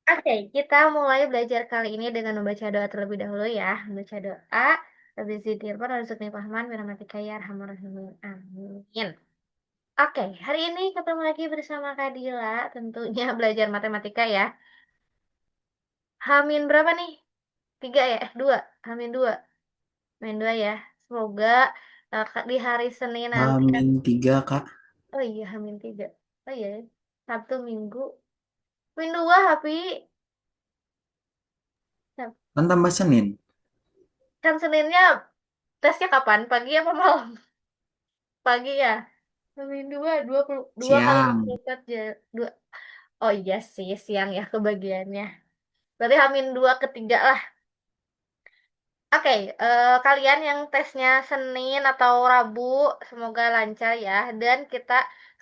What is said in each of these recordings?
Oke, kita mulai belajar kali ini dengan membaca doa terlebih dahulu ya. Membaca doa, Rabbizitirfan, Warzuqni Fahman, Birahmatika ya Arhamar Rahimin. Amin. Oke, hari ini ketemu lagi bersama Kak Dila, tentunya belajar matematika ya. Hamin berapa nih? Tiga ya? Dua. Hamin dua. Hamin dua ya. Semoga di hari Senin nanti. Min 3 Kak. Oh iya, Hamin tiga. Oh iya, ya. Sabtu, Minggu. Hamin dua, Hapi. Kan tambah Senin. Kan Seninnya tesnya kapan? Pagi apa malam? Pagi ya. Hamin dua, dua kali Siang. 24 jam. Dua. Oh iya sih, siang ya kebagiannya. Berarti Hamin dua ketiga lah. Oke, kalian yang tesnya Senin atau Rabu, semoga lancar ya. Dan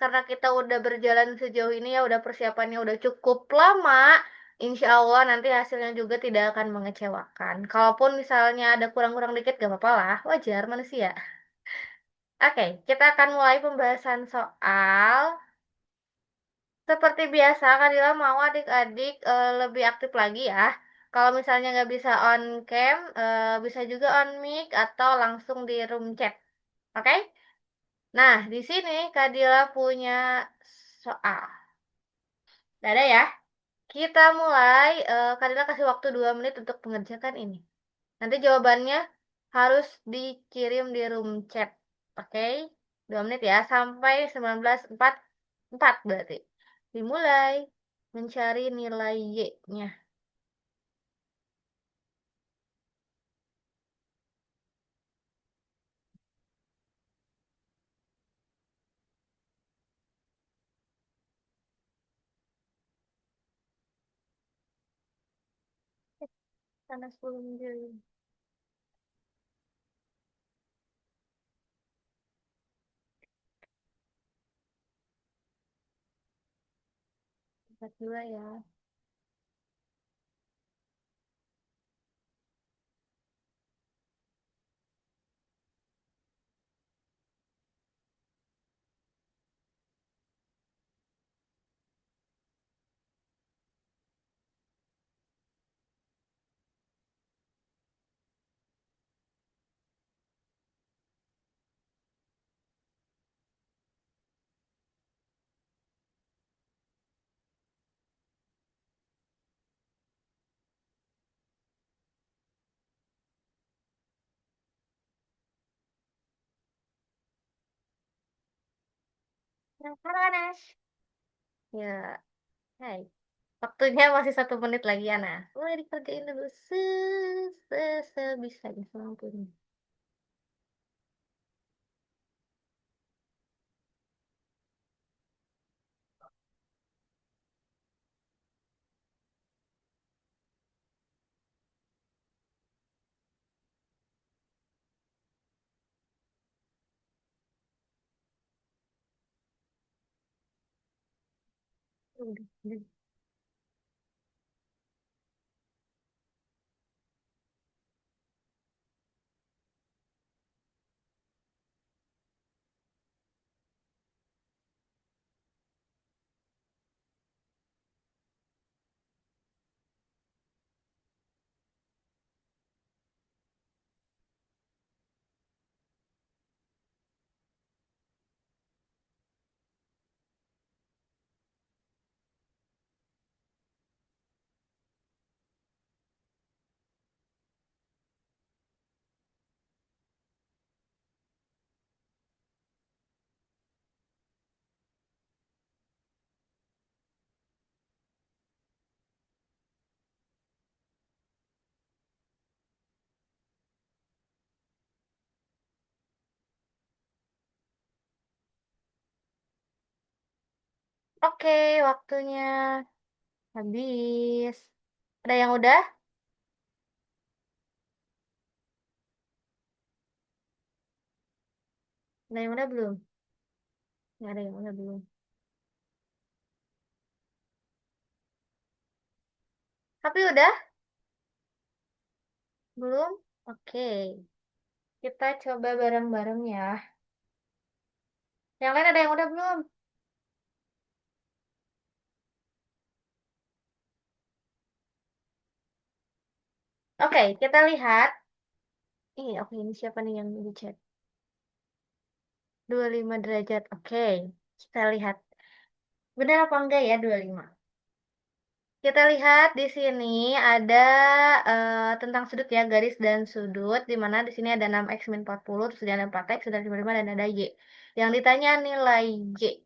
karena kita udah berjalan sejauh ini ya, udah persiapannya udah cukup lama, insya Allah nanti hasilnya juga tidak akan mengecewakan. Kalaupun misalnya ada kurang-kurang dikit, gak apa-apa lah, wajar manusia. Oke, kita akan mulai pembahasan soal. Seperti biasa, Kadila mau adik-adik lebih aktif lagi ya. Kalau misalnya nggak bisa on cam, bisa juga on mic atau langsung di room chat. Oke? Nah, di sini Kadila punya soal. Ada ya? Kita mulai. Kadila kasih waktu 2 menit untuk mengerjakan ini. Nanti jawabannya harus dikirim di room chat. Oke? 2 menit ya, sampai 19.44 berarti. Dimulai mencari nilai Y-nya. Karena 10 menjadi 42 ya. Nah, halo Anas. Ya, hai. Waktunya masih 1 menit lagi, Anas. Mulai dikerjain dulu sebisanya semampunya. Udah, udah. Oke, waktunya habis. Ada yang udah? Ada yang udah belum? Nggak ada yang udah belum. Tapi udah? Belum? Oke. Kita coba bareng-bareng ya. Yang lain ada yang udah belum? Oke, kita lihat. Oke, ini siapa nih yang di chat? 25 derajat. Oke, kita lihat. Benar apa enggak ya 25? Kita lihat di sini ada tentang sudut ya, garis dan sudut, di mana di sini ada 6x min 40, terus ada 4x, ada 55, dan ada y. Yang ditanya nilai y.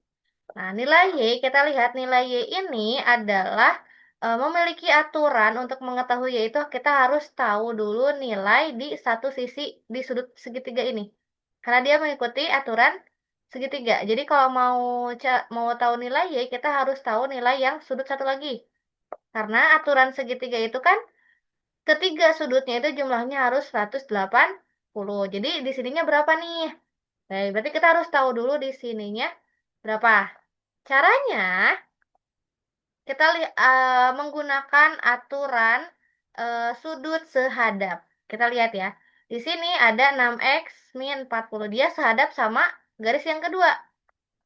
Nah, nilai Y, kita lihat nilai Y ini adalah memiliki aturan untuk mengetahui yaitu kita harus tahu dulu nilai di satu sisi di sudut segitiga ini. Karena dia mengikuti aturan segitiga. Jadi kalau mau tahu nilai Y, kita harus tahu nilai yang sudut satu lagi. Karena aturan segitiga itu kan ketiga sudutnya itu jumlahnya harus 180. Jadi di sininya berapa nih? Baik, berarti kita harus tahu dulu di sininya berapa. Caranya kita menggunakan aturan sudut sehadap. Kita lihat ya. Di sini ada 6x min 40. Dia sehadap sama garis yang kedua.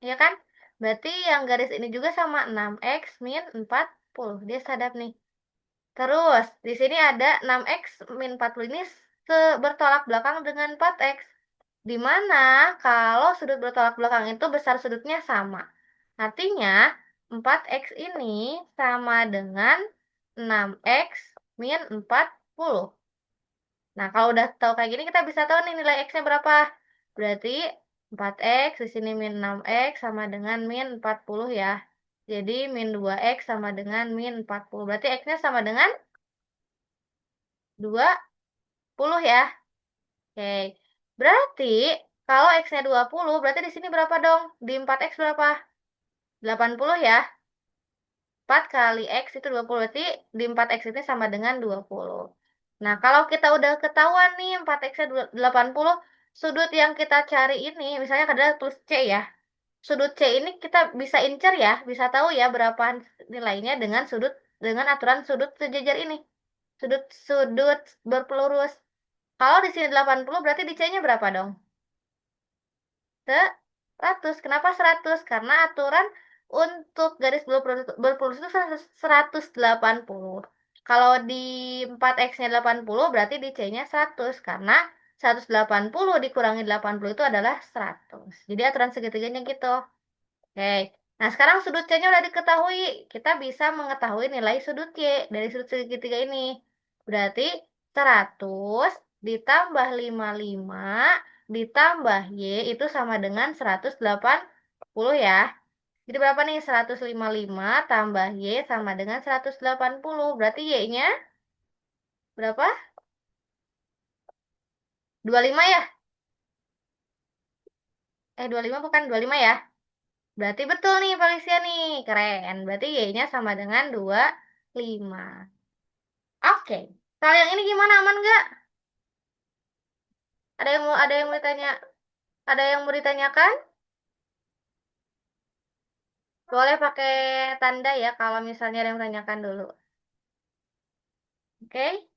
Ya kan? Berarti yang garis ini juga sama 6x min 40. Dia sehadap nih. Terus, di sini ada 6x min 40 ini bertolak belakang dengan 4x. Di mana kalau sudut bertolak belakang itu besar sudutnya sama. Artinya 4x ini sama dengan 6x min 40. Nah, kalau udah tahu kayak gini kita bisa tahu nih nilai x-nya berapa. Berarti 4x di sini min 6x sama dengan min 40 ya. Jadi min 2x sama dengan min 40. Berarti x-nya sama dengan 20 ya. Oke. Berarti kalau x-nya 20, berarti di sini berapa dong? Di 4x berapa? 80 ya. 4 kali X itu 20. Berarti di 4X ini sama dengan 20. Nah, kalau kita udah ketahuan nih 4X-nya 80, sudut yang kita cari ini, misalnya adalah tulis C ya. Sudut C ini kita bisa incer ya, bisa tahu ya berapa nilainya dengan aturan sudut sejajar ini. Sudut berpelurus. Kalau di sini 80 berarti di C-nya berapa dong? 100. Kenapa 100? Karena aturan untuk garis berpelurus itu 180. Kalau di 4x-nya 80, berarti di C-nya 100. Karena 180 dikurangi 80 itu adalah 100. Jadi aturan segitiganya gitu. Oke. Nah, sekarang sudut C-nya udah diketahui. Kita bisa mengetahui nilai sudut Y dari sudut segitiga ini. Berarti 100 ditambah 55 ditambah Y itu sama dengan 180 ya. Jadi berapa nih? 155 tambah Y sama dengan 180. Berarti Y-nya berapa? 25 ya? 25 bukan 25 ya? Berarti betul nih Felicia nih. Keren. Berarti Y-nya sama dengan 25. Oke. Kalau yang ini gimana? Aman nggak? Ada yang mau ditanya? Ada yang mau ditanyakan? Boleh pakai tanda ya kalau misalnya ada yang tanyakan dulu. Oke?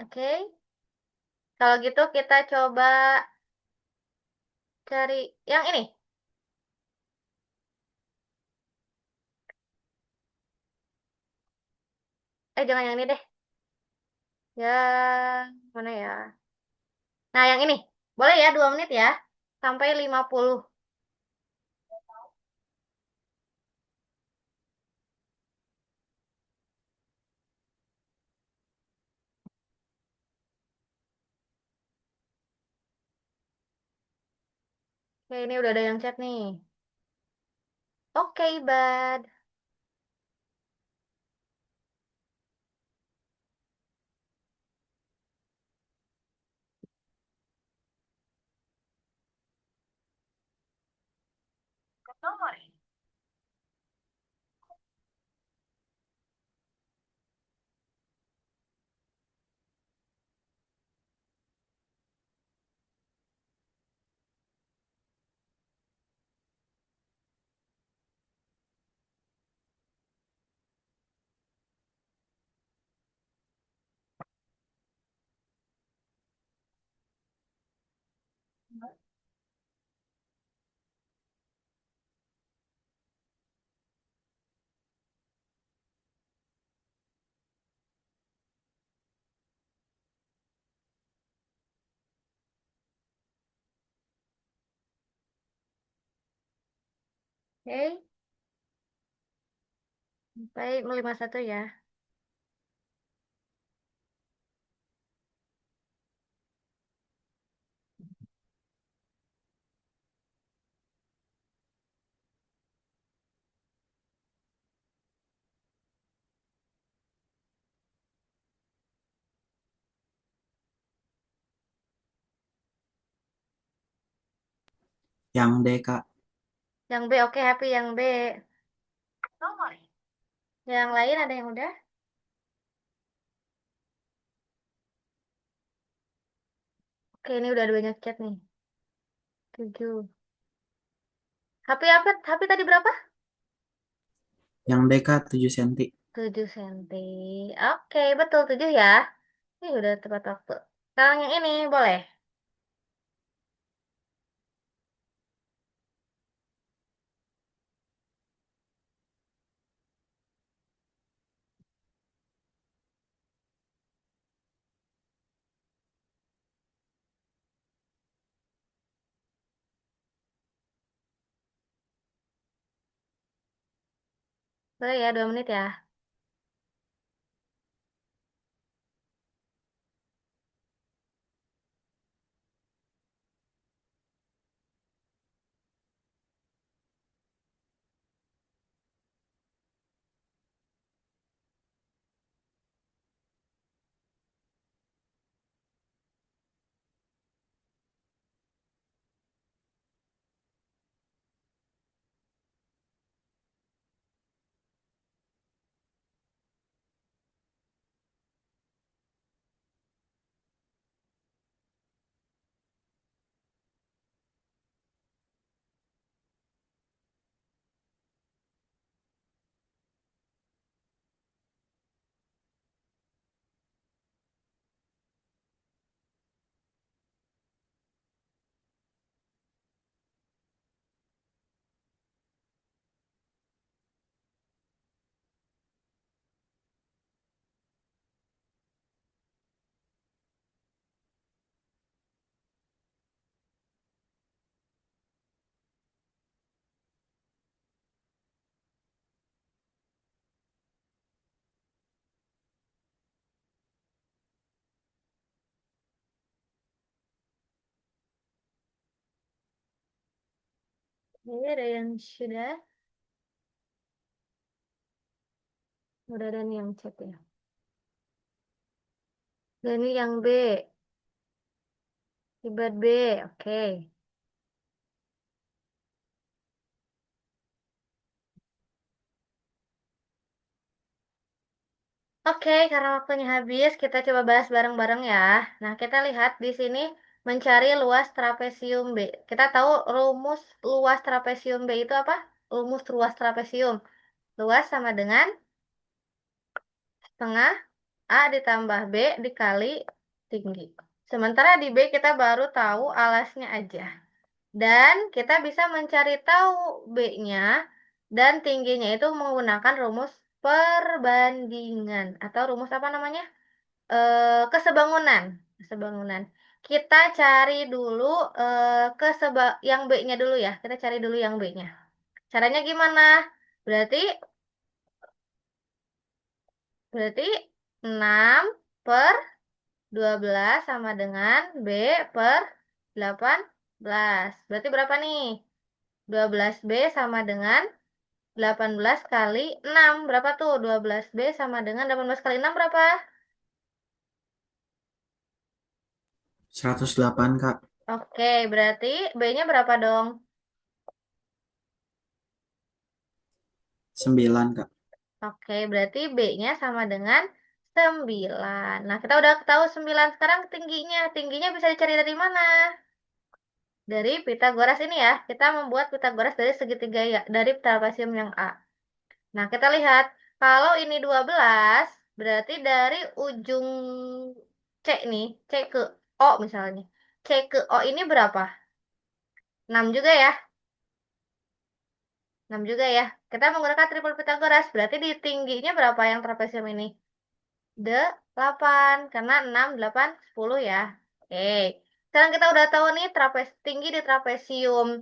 Oke. Kalau gitu kita coba cari yang ini. Jangan yang ini deh. Ya, mana ya? Nah, yang ini. Boleh ya, 2 menit ya. Sampai 50. Oke, ini udah ada yang chat nih. Oke, bud. Oke, sampai 51 ya. Yang D, Kak. Yang B, oke, happy yang B. Yang lain ada yang udah? Oke, ini udah ada banyak chat nih. 7. Happy apa? Happy tadi berapa? Yang D, Kak, 7 senti. 7 cm. Oke, betul 7 ya. Ini udah tepat waktu. Sekarang yang ini boleh. Boleh ya, 2 menit ya. Ini ada yang sudah. Udah ada nih yang chat ya. Dan ini yang B. Hebat B. Oke. Oke, karena waktunya habis, kita coba bahas bareng-bareng ya. Nah, kita lihat di sini mencari luas trapesium B. Kita tahu rumus luas trapesium B itu apa? Rumus luas trapesium. Luas sama dengan setengah A ditambah B dikali tinggi. Sementara di B kita baru tahu alasnya aja. Dan kita bisa mencari tahu B-nya dan tingginya itu menggunakan rumus perbandingan. Atau rumus apa namanya? Kesebangunan. Kesebangunan. Kita cari dulu yang B-nya dulu ya. Kita cari dulu yang B-nya. Caranya gimana? Berarti berarti 6 per 12 sama dengan B per 18. Berarti berapa nih? 12B sama dengan 18 kali 6. Berapa tuh? 12B sama dengan 18 kali 6 berapa? 108, Kak. Oke, berarti B-nya berapa dong? 9, Kak. Oke, berarti B-nya sama dengan 9. Nah, kita udah tahu 9. Sekarang tingginya. Tingginya bisa dicari dari mana? Dari Pitagoras ini ya. Kita membuat Pitagoras dari segitiga ya, dari trapesium yang A. Nah, kita lihat. Kalau ini 12, berarti dari ujung C nih, C ke O misalnya. C ke O ini berapa? 6 juga ya. 6 juga ya. Kita menggunakan triple Pitagoras. Berarti di tingginya berapa yang trapesium ini? 8. Karena 6, 8, 10 ya. Oke. Sekarang kita udah tahu nih tinggi di trapesium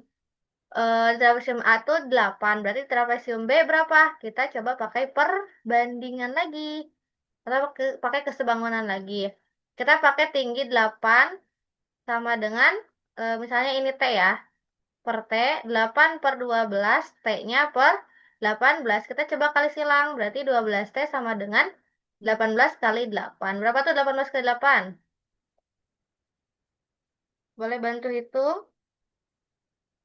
trapesium A tuh 8. Berarti trapesium B berapa? Kita coba pakai perbandingan lagi. Kita pakai kesebangunan lagi. Kita pakai tinggi 8 sama dengan, misalnya ini T ya. Per T, 8 per 12, T-nya per 18. Kita coba kali silang. Berarti 12T sama dengan 18 kali 8. Berapa tuh 18 kali 8? Boleh bantu hitung?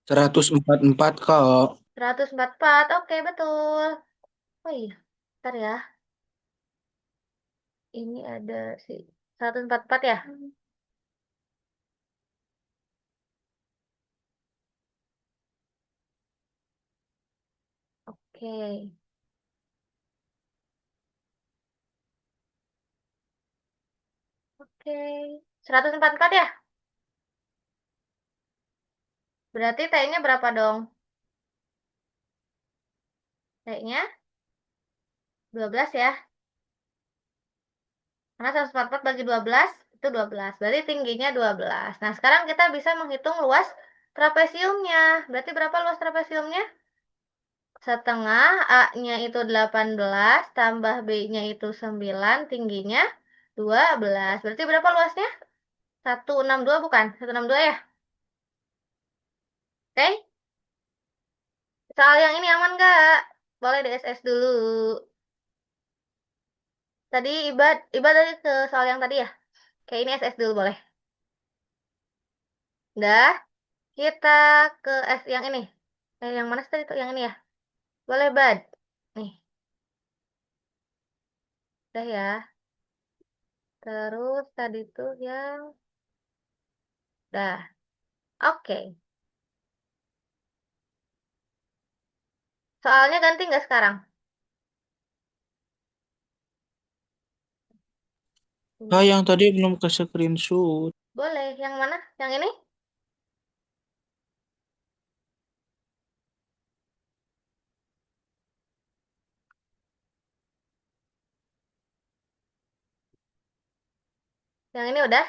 144 kak. 144. Oke, betul. Oh iya, ntar ya. Ini ada sih 144 ya? Oke. Oke. 144 ya? Berarti T-nya berapa dong? T-nya 12 ya? Karena 144 bagi 12 itu 12. Berarti tingginya 12. Nah, sekarang kita bisa menghitung luas trapesiumnya. Berarti berapa luas trapesiumnya? Setengah, A-nya itu 18, tambah B-nya itu 9, tingginya 12. Berarti berapa luasnya? 162 bukan? 162 ya? Oke? Soal yang ini aman nggak? Boleh DSS dulu. Tadi Ibad tadi ke soal yang tadi ya? Kayak ini SS dulu boleh. Udah, kita ke S yang ini. Yang mana sih tadi tuh? Yang ini ya? Boleh, Bad. Nih, udah ya. Terus tadi tuh yang... Dah, oke. Soalnya ganti nggak sekarang? Kak, Hmm, yang tadi belum ke screenshot. boleh. Yang mana? Yang ini? Yang ini udah?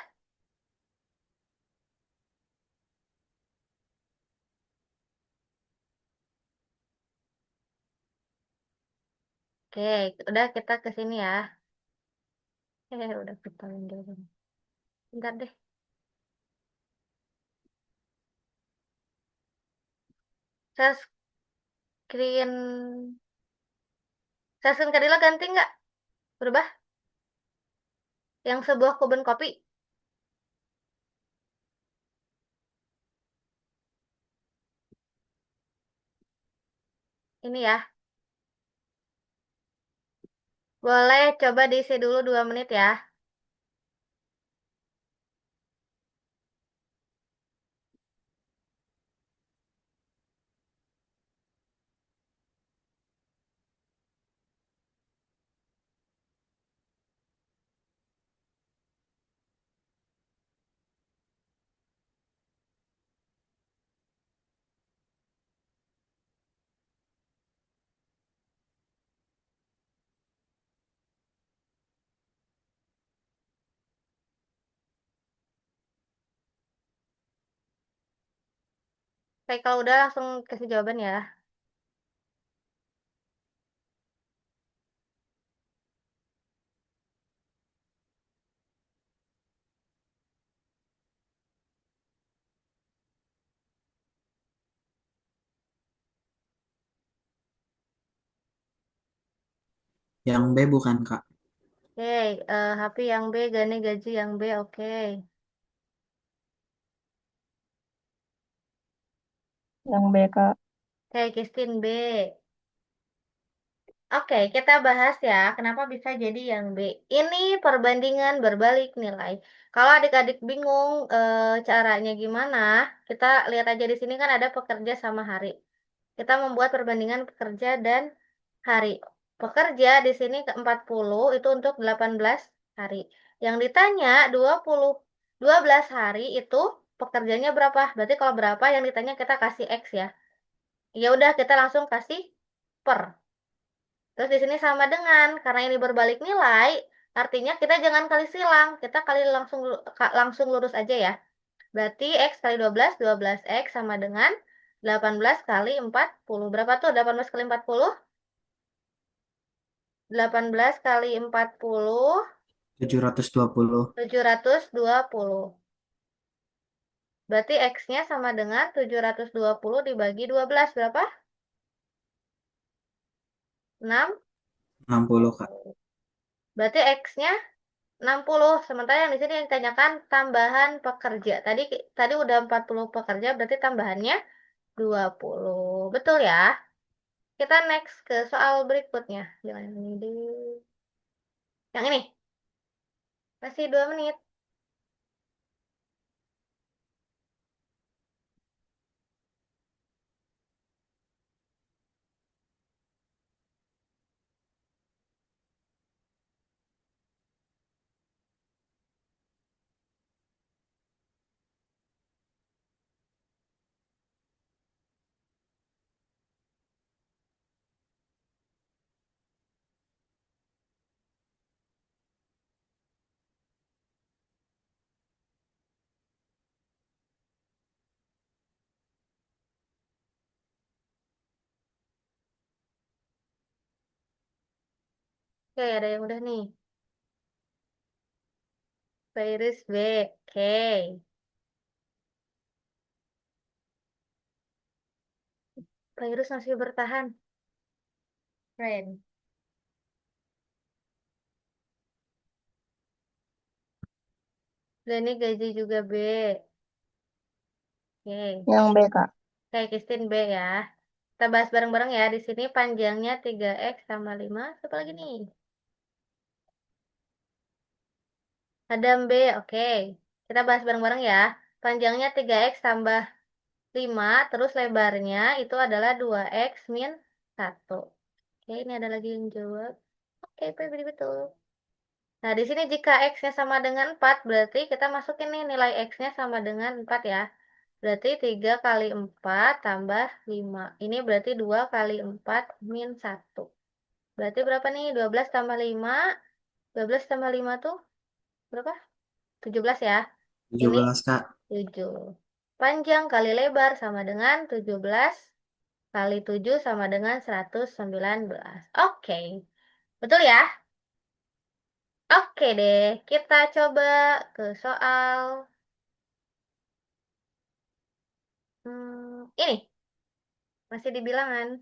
Oke, udah kita ke sini ya. Udah kita dulu. Bentar deh. Saya screen... Saya screen Kadila ganti nggak? Berubah? Yang sebuah kebun kopi. Ini ya. Boleh coba diisi dulu 2 menit ya. Oke, kalau udah langsung kasih jawaban ya. Yang B bukan, Kak. Oke, HP yang B, Gani gaji yang B, oke. Yang B, Kak. Oke, Christine B. Oke, kita bahas ya, kenapa bisa jadi yang B. Ini perbandingan berbalik nilai. Kalau adik-adik bingung caranya gimana, kita lihat aja di sini kan ada pekerja sama hari. Kita membuat perbandingan pekerja dan hari. Pekerja di sini ke 40 itu untuk 18 hari. Yang ditanya 12 hari itu pekerjanya berapa? Berarti kalau berapa yang ditanya kita kasih X ya. Ya udah kita langsung kasih per. Terus di sini sama dengan karena ini berbalik nilai, artinya kita jangan kali silang, kita kali langsung lurus aja ya. Berarti X kali 12, 12X sama dengan 18 kali 40. Berapa tuh 18 kali 40? 18 kali 40, 720. 720. Berarti X-nya sama dengan 720 dibagi 12. Berapa? 6. 60, Kak. Berarti X-nya 60. Sementara yang di sini yang ditanyakan tambahan pekerja. Tadi tadi udah 40 pekerja, berarti tambahannya 20. Betul ya? Kita next ke soal berikutnya. Jangan yang ini deh. Yang ini. Masih 2 menit. Oke, ada yang udah nih. Virus B. Oke. Virus masih bertahan. Keren. Dan ini gaji juga B. Oke. Yang B, Kak. Kayak Kristin B ya. Kita bahas bareng-bareng ya. Di sini panjangnya 3X tambah 5. Siapa lagi nih? Adam B. Oke. Kita bahas bareng-bareng ya. Panjangnya 3X tambah 5. Terus lebarnya itu adalah 2X min 1. Oke, ini ada lagi yang jawab. Oke, betul. Nah, di sini jika X-nya sama dengan 4, berarti kita masukin nih nilai X-nya sama dengan 4 ya. Berarti 3 kali 4 tambah 5. Ini berarti 2 kali 4 min 1. Berarti berapa nih? 12 tambah 5. 12 tambah 5 tuh berapa? 17 ya. Ini 17, Kak. 7. Panjang kali lebar sama dengan 17 kali 7 sama dengan 119. Oke. Betul ya? Oke deh. Kita coba ke soal ini. Masih di bilangan.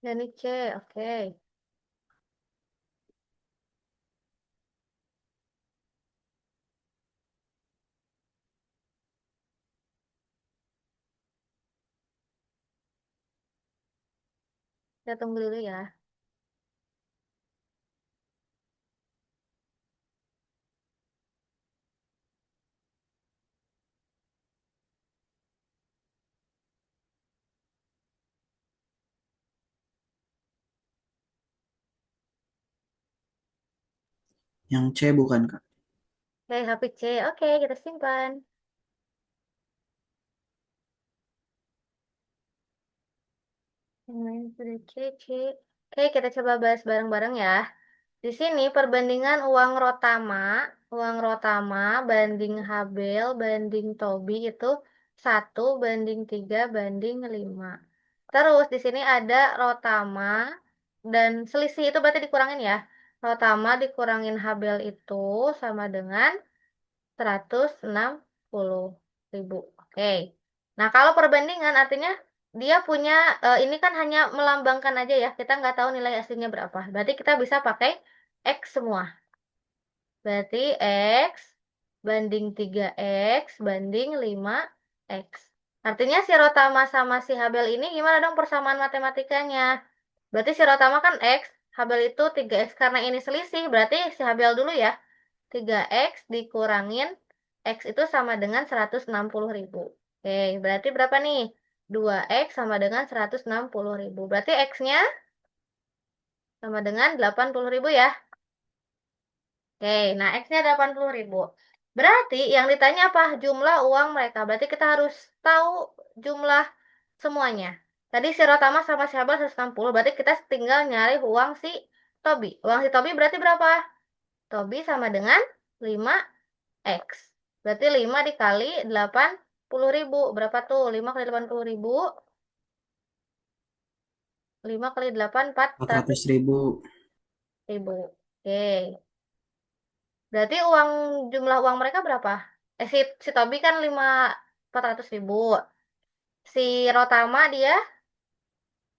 Dan ini C. Oke. Kita tunggu dulu ya. Yang C bukan, Kak. Oke, HP C. Oke, kita simpan. Yang lain sudah C, C. Oke, kita coba bahas bareng-bareng ya. Di sini perbandingan uang Rotama banding Habel banding Tobi itu 1 banding 3 banding 5. Terus di sini ada Rotama dan selisih itu berarti dikurangin ya. Rotama dikurangin Habel itu sama dengan 160.000. Oke. Nah, kalau perbandingan artinya dia punya ini kan hanya melambangkan aja ya. Kita nggak tahu nilai aslinya berapa. Berarti kita bisa pakai X semua. Berarti X banding 3X banding 5X. Artinya si Rotama sama si Habel ini gimana dong persamaan matematikanya? Berarti si Rotama kan X, Habel itu 3X. Karena ini selisih, berarti si Habel dulu ya. 3X dikurangin X itu sama dengan 160.000. Oke, berarti berapa nih? 2X sama dengan 160.000. Berarti X-nya sama dengan 80.000 ya. Oke, nah X-nya 80.000. Berarti yang ditanya apa? Jumlah uang mereka. Berarti kita harus tahu jumlah semuanya. Tadi si Rotama sama si Habel 160. Berarti kita tinggal nyari uang si Tobi. Uang si Tobi berarti berapa? Tobi sama dengan 5X. Berarti 5 dikali 80.000. Berapa tuh? 5 kali 80.000. 5 kali 8, 400.000. 400.000. Oke. Berarti uang jumlah uang mereka berapa? Si Tobi kan 400.000. Si Rotama dia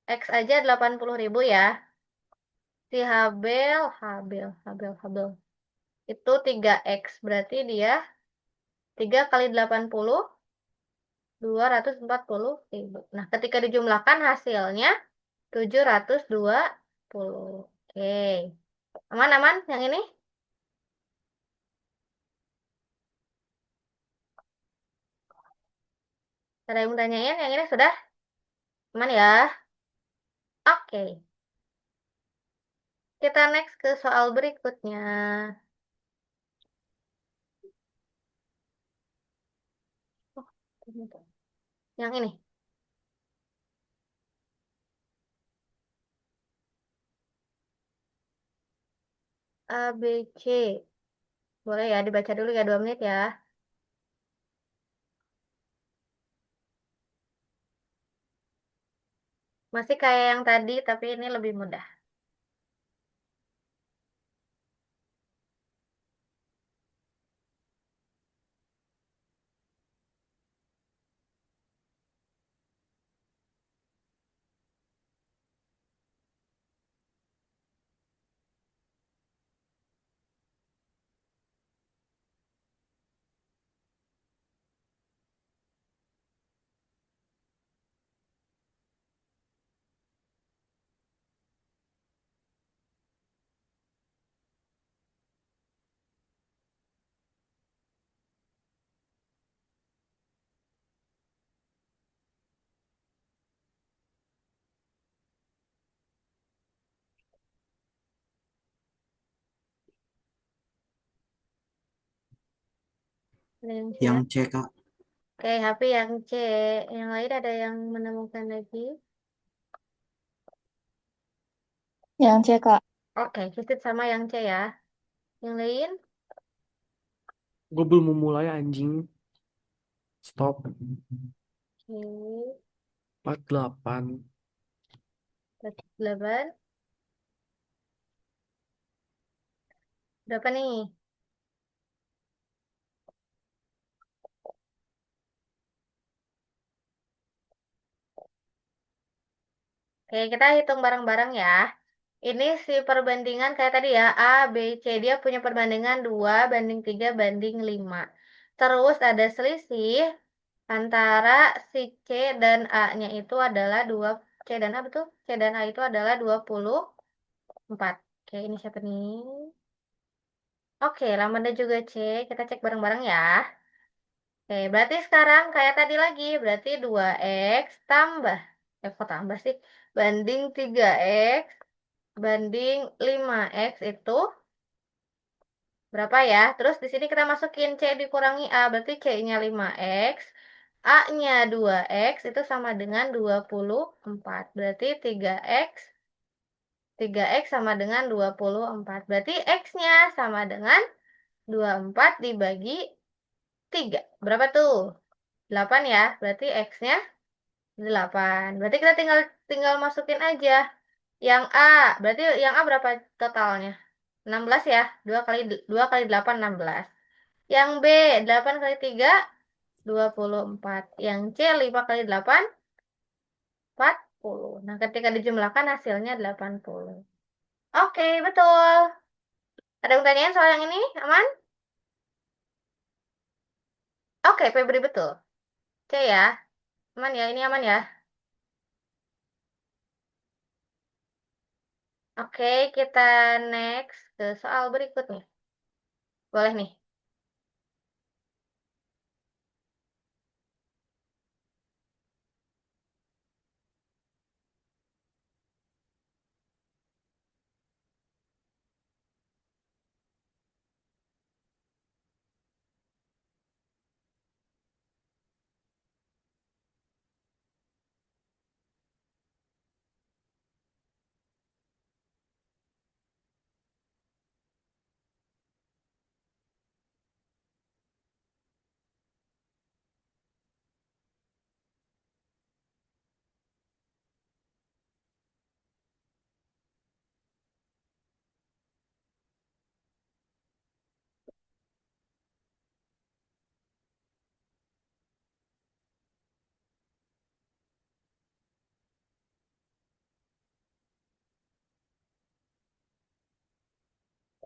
X aja 80.000 ya. Si Habel. Itu 3X. Berarti dia 3 kali 80, 240.000. Nah, ketika dijumlahkan hasilnya 720. Oke. Aman-aman yang ini? Ada yang mau tanyain? Yang ini sudah? Aman ya? Oke. Kita next ke soal berikutnya. Oh, yang ini. A, B, C. Boleh ya dibaca dulu ya 2 menit ya. Masih kayak yang tadi, tapi ini lebih mudah. Ada yang Yang siap? C, Kak. Oke, HP yang C. Yang lain ada yang menemukan lagi? Yang C, Kak. Oke, Sisit sama yang C ya. Yang lain? Gue belum memulai anjing. Stop. Oke, 48. 8. Berapa nih? Oke, kita hitung bareng-bareng ya. Ini si perbandingan kayak tadi ya, A, B, C. Dia punya perbandingan 2 banding 3 banding 5. Terus ada selisih antara si C dan A-nya itu adalah 2. C dan A betul? C dan A itu adalah 24. Oke, ini siapa nih? Oke, Lamanda juga C. Kita cek bareng-bareng ya. Oke, berarti sekarang kayak tadi lagi. Berarti 2X tambah. Kok tambah sih? Banding 3X banding 5X itu berapa ya? Terus di sini kita masukin C dikurangi A. Berarti C-nya 5X. A-nya 2X itu sama dengan 24. Berarti 3X sama dengan 24. Berarti X-nya sama dengan 24 dibagi 3. Berapa tuh? 8 ya. Berarti X-nya 8. Berarti kita tinggal tinggal masukin aja. Yang A, berarti yang A berapa totalnya? 16 ya. 2 kali 8 16. Yang B, 8 kali 3 24. Yang C, 5 kali 8 40. Nah, ketika dijumlahkan hasilnya 80. Oke, betul. Ada yang tanyain soal yang ini? Aman? Oke, Febri betul. C ya. Aman ya, ini aman ya. Oke, kita next ke soal berikutnya. Boleh nih.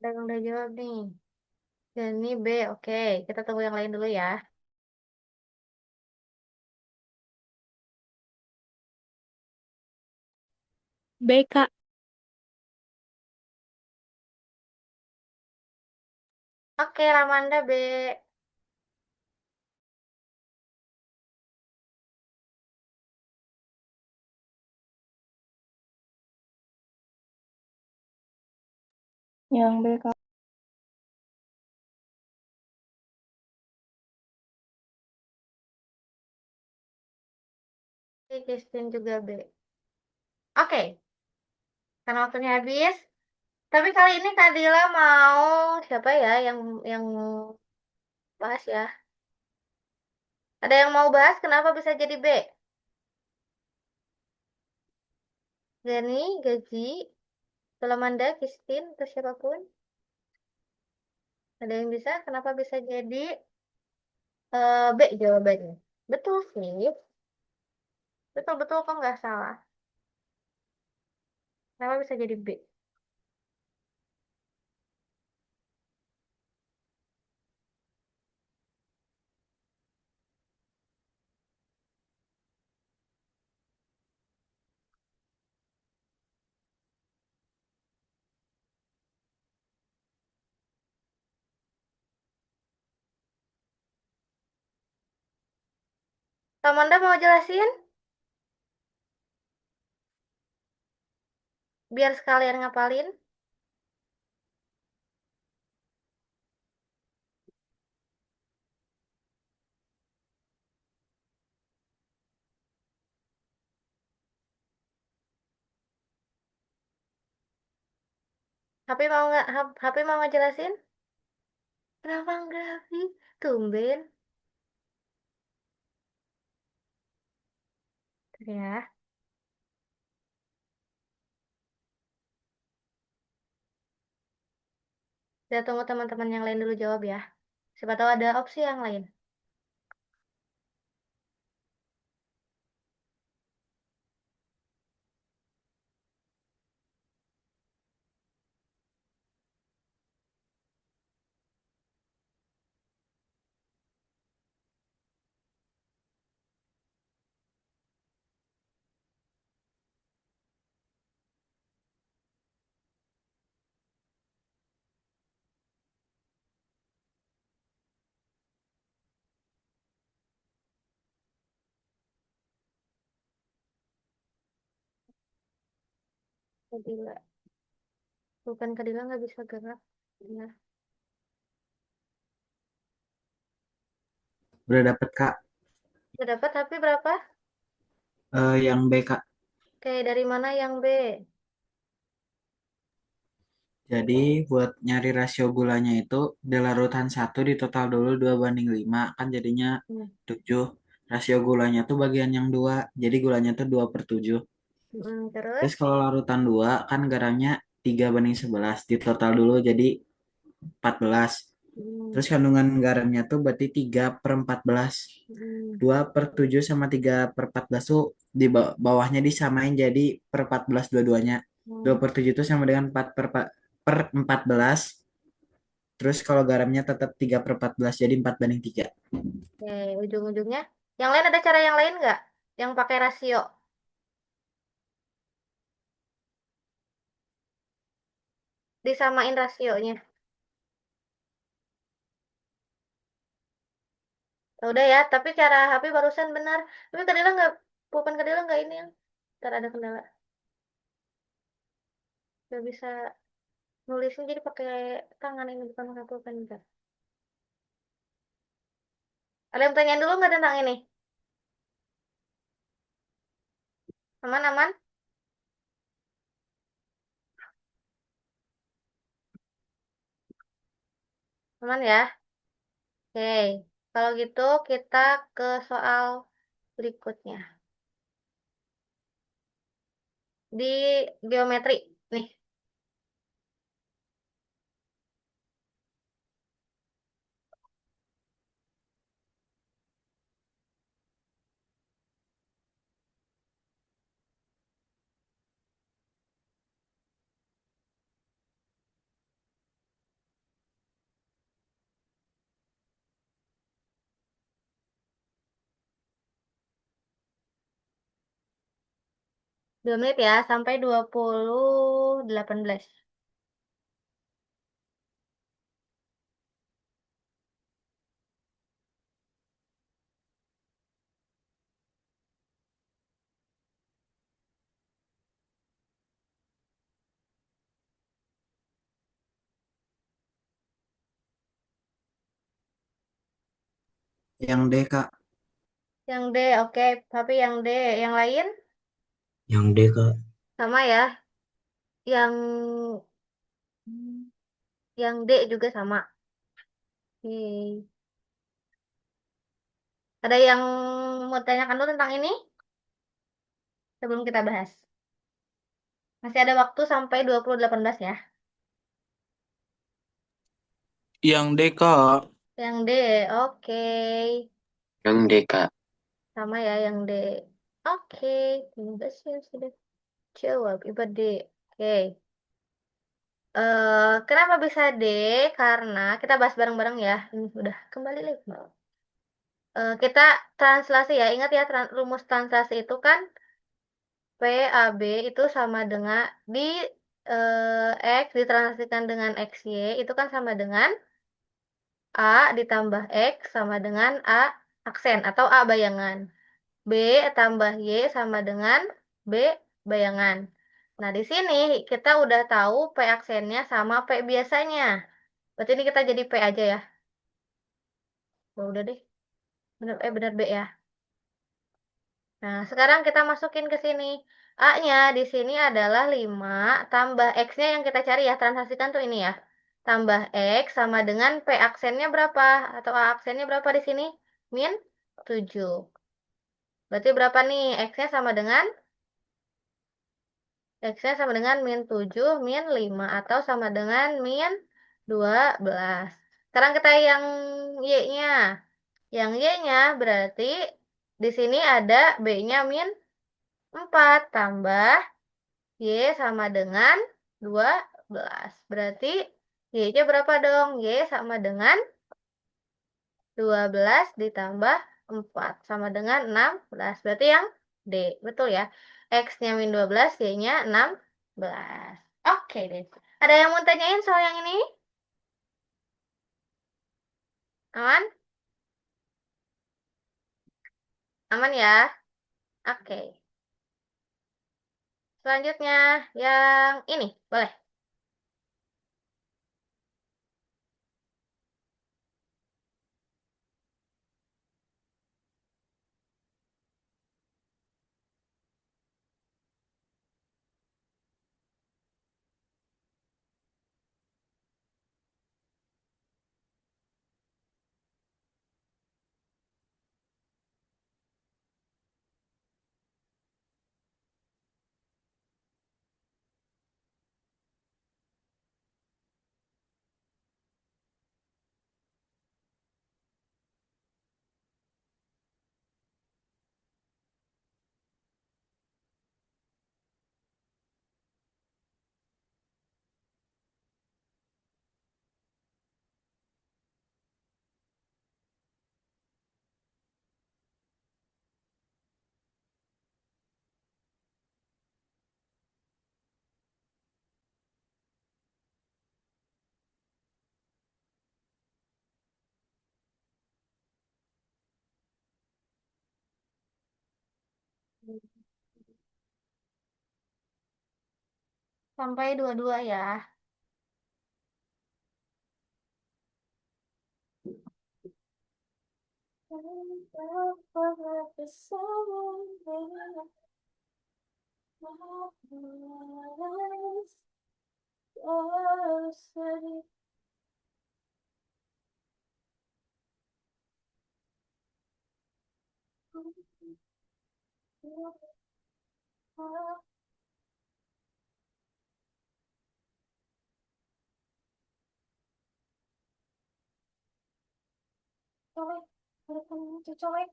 Ada yang udah jawab nih. Ini B, oke. Kita tunggu yang lain dulu ya. B, Kak. Oke, Ramanda B. Yang B, Kak. Oke, Christine juga B. Oke, karena waktunya habis. Tapi kali ini Kak Dila mau siapa ya yang bahas ya? Ada yang mau bahas kenapa bisa jadi B? Gani, Gaji, Salamanda, Christine, atau siapapun? Ada yang bisa? Kenapa bisa jadi B jawabannya? Betul sih. Betul-betul kok nggak salah. Kenapa bisa jadi B? Samanda mau jelasin? Biar sekalian ngapalin. HP mau nggak? HP mau ngejelasin? Kenapa nggak sih? Tumben. Ya, kita tunggu teman-teman yang lain dulu jawab ya. Siapa tahu ada opsi yang lain. Kadila. Bukan Kadila nggak bisa gerak. Ya. Udah dapet Kak. Udah dapat HP berapa? Yang B Kak. Oke, dari mana yang B? Jadi buat nyari rasio gulanya itu di larutan 1 di total dulu 2 banding 5 kan jadinya Hmm. 7. Rasio gulanya tuh bagian yang 2. Jadi gulanya tuh 2/7. Terus? Terus kalau larutan 2 kan garamnya 3/11 di total dulu jadi 14. Hmm. Terus kandungan garamnya tuh berarti 3/14. Hmm. 2/7 sama 3/14 tuh di bawahnya disamain jadi per 14 dua-duanya. Hmm. 2/7 itu sama dengan 4 per 14. Terus kalau garamnya tetap 3/14 jadi 4:3. Oke, ujung-ujungnya. Yang lain ada cara yang lain nggak? Yang pakai rasio. Disamain rasionya. Ya udah ya, tapi cara HP barusan benar. Tapi Kadila nggak, bukan Kadila nggak ini yang. Ntar ada kendala. Nggak bisa nulisnya jadi pakai tangan ini bukan pakai pulpen bentar. Ada yang tanyain dulu nggak tentang ini? Aman-aman? Aman ya? Oke, kalau gitu kita ke soal berikutnya. Di geometri. Nih, dua menit ya, sampai 20:18. Yang D, Kak. Yang D, oke. Tapi yang D, yang lain Yang D, Kak. sama ya. Yang yang D juga sama. Oke. Ada yang mau tanyakan dulu tentang ini sebelum kita bahas? Masih ada waktu sampai 20:18 ya. Yang D, Kak. Yang D, oke. Yang D, Kak. Sama ya yang D. Oke, terima kasih yang sudah jawab. Iba D. Oke. Kenapa bisa D? Karena kita bahas bareng-bareng ya. Ini udah kembali lagi. Kita translasi ya. Ingat ya, rumus translasi itu kan PAB itu sama dengan di X ditranslasikan dengan XY itu kan sama dengan A ditambah X sama dengan A aksen atau A bayangan. B tambah Y sama dengan B bayangan. Nah, di sini kita udah tahu P aksennya sama P biasanya. Berarti ini kita jadi P aja ya. Oh, udah deh. Bener B ya. Nah, sekarang kita masukin ke sini. A-nya di sini adalah 5 tambah X-nya yang kita cari ya. Transaksikan tuh ini ya. Tambah X sama dengan P aksennya berapa? Atau A aksennya berapa di sini? Min 7. Berarti berapa nih? X-nya sama dengan X-nya sama dengan min 7 min 5 atau sama dengan min 12. Sekarang kita yang Y-nya. Yang Y-nya berarti di sini ada B-nya min 4 tambah Y sama dengan 12. Berarti Y-nya berapa dong? Y sama dengan 12 ditambah 4 sama dengan 16. Berarti yang D. Betul ya. X-nya min 12, Y-nya 16. Oke deh. Ada yang mau tanyain soal yang ini? Aman? Aman ya? Oke. Selanjutnya yang ini. Boleh. sampai 22 ya. Colek, colek, colek.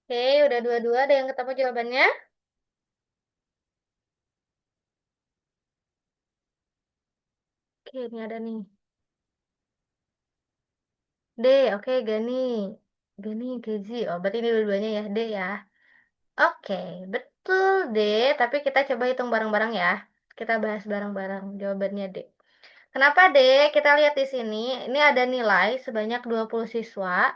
Oke, udah dua-dua. Ada yang ketemu jawabannya? Oke, ini ada nih. D, oke, Gani. Gani, Gezi. Oh, berarti ini dua-duanya ya, D ya. Oke, betul D. Tapi kita coba hitung bareng-bareng ya. Kita bahas bareng-bareng jawabannya D. Kenapa D? Kita lihat di sini. Ini ada nilai sebanyak 20 siswa.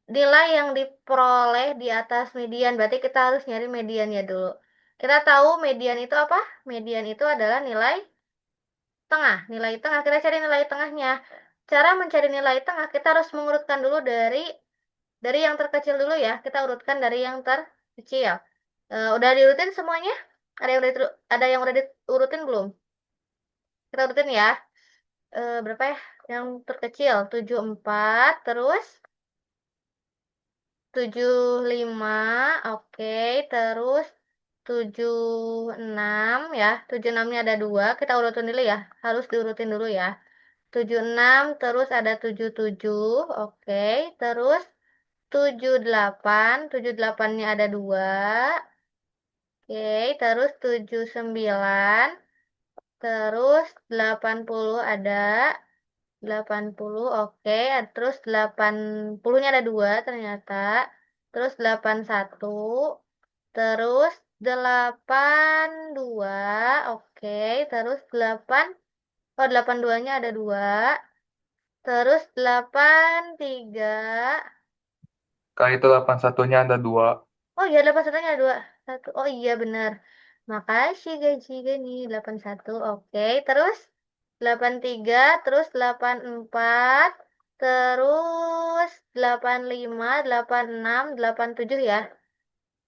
Nilai yang diperoleh di atas median. Berarti kita harus nyari mediannya dulu. Kita tahu median itu apa? Median itu adalah nilai tengah. Nilai tengah. Kita cari nilai tengahnya. Cara mencari nilai tengah, kita harus mengurutkan dulu dari yang terkecil dulu ya. Kita urutkan dari yang terkecil. Udah diurutin semuanya? Ada yang udah diurutin belum? Kita urutin ya. Berapa ya? Yang terkecil 74, terus 75, oke, terus 76 ya. 76-nya ada 2, kita urutin dulu ya. Harus diurutin dulu ya. 76, terus ada 77, oke, terus 78, 78-nya ada 2, oke, terus 79, terus 80 ada 80, oke. Terus 80-nya ada 2 ternyata. Terus 81, terus 82, oke. Terus 8, oh 82-nya ada 2. Terus 83, Kak, itu 81-nya ada 2. oh iya 81-nya ada 2. Satu, oh iya benar. Makasih gaji gini 81, oke. Terus 83, terus 84, terus 85, 86, 87 ya.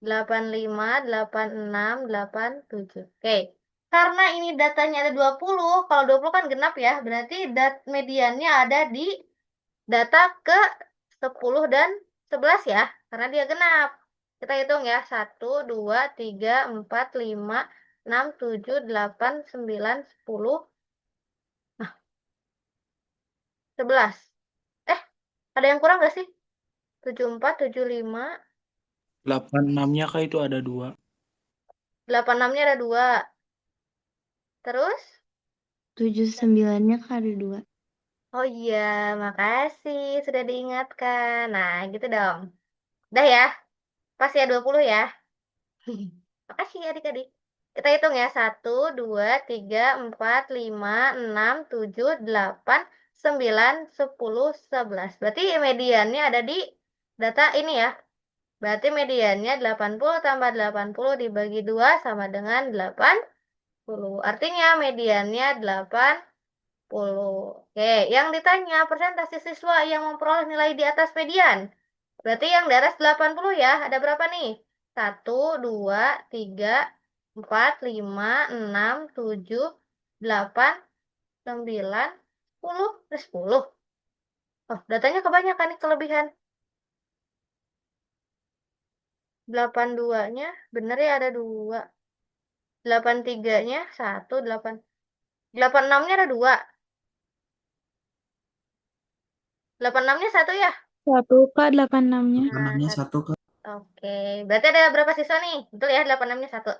85, 86, 87. Oke. Karena ini datanya ada 20, kalau 20 kan genap ya, berarti mediannya ada di data ke 10 dan 11 ya, karena dia genap. Kita hitung ya, 1, 2, 3, 4, 5, 6, 7, 8, 9, 10, 11. Ada yang kurang gak sih? 74, 75, 86-nya Kak itu ada 2. 86-nya ada 2. Terus? 79-nya Kak ada 2. Oh iya, makasih sudah diingatkan. Nah, gitu dong. Udah ya, pas ya 20 ya. Makasih adik-adik. Kita hitung ya. 1, 2, 3, 4, 5, 6, 7, 8, 9, 10, 11. Berarti mediannya ada di data ini ya. Berarti mediannya 80 tambah 80 dibagi 2 sama dengan 80. Artinya mediannya 80. Oke, yang ditanya persentase siswa yang memperoleh nilai di atas median. Berarti yang di atas 80 ya. Ada berapa nih? 1, 2, 3, 4, 5, 6, 7, 8, 9, 10. Ada 10. Oh, datanya kebanyakan nih kelebihan. 82-nya bener ya ada 2. 83-nya 1, 8. 86-nya ada 2. 86-nya 1 ya? 1 Kak 86-nya. Warnanya 1 Kak. Oke, berarti ada berapa siswa nih? Betul ya, 86-nya 1.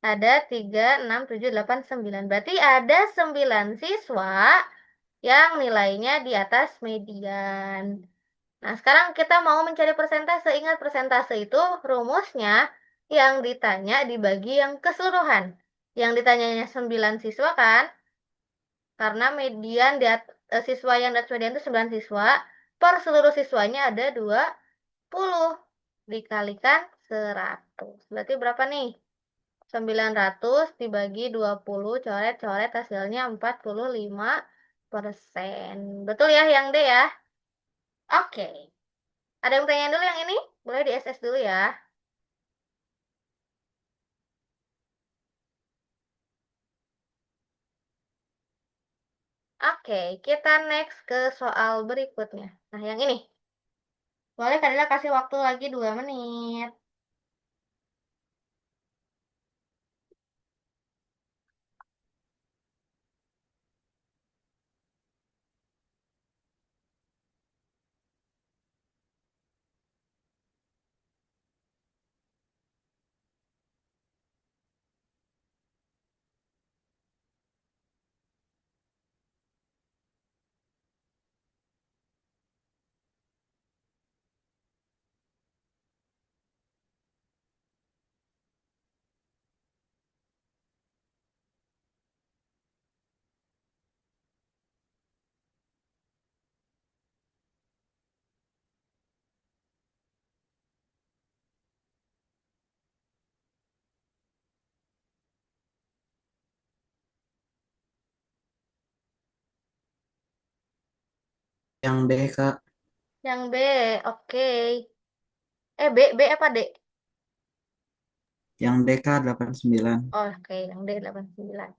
Ada 3, 6, 7, 8, 9. Berarti ada 9 siswa yang nilainya di atas median. Nah, sekarang kita mau mencari persentase. Ingat, persentase itu rumusnya yang ditanya dibagi yang keseluruhan. Yang ditanyanya 9 siswa kan? Karena median siswa yang di atas median itu 9 siswa. Per seluruh siswanya ada 20. Dikalikan 100. Berarti berapa nih? 900 dibagi 20, coret-coret hasilnya 45%. Betul ya yang D ya? Oke. Ada yang tanya dulu yang ini? Boleh di SS dulu ya. Oke, kita next ke soal berikutnya. Nah, yang ini. Boleh Kadila kasih waktu lagi 2 menit. Yang D, Kak. Yang B, oke. B, B apa D? Yang D, Kak, 89. Oh, oke, yang D 89.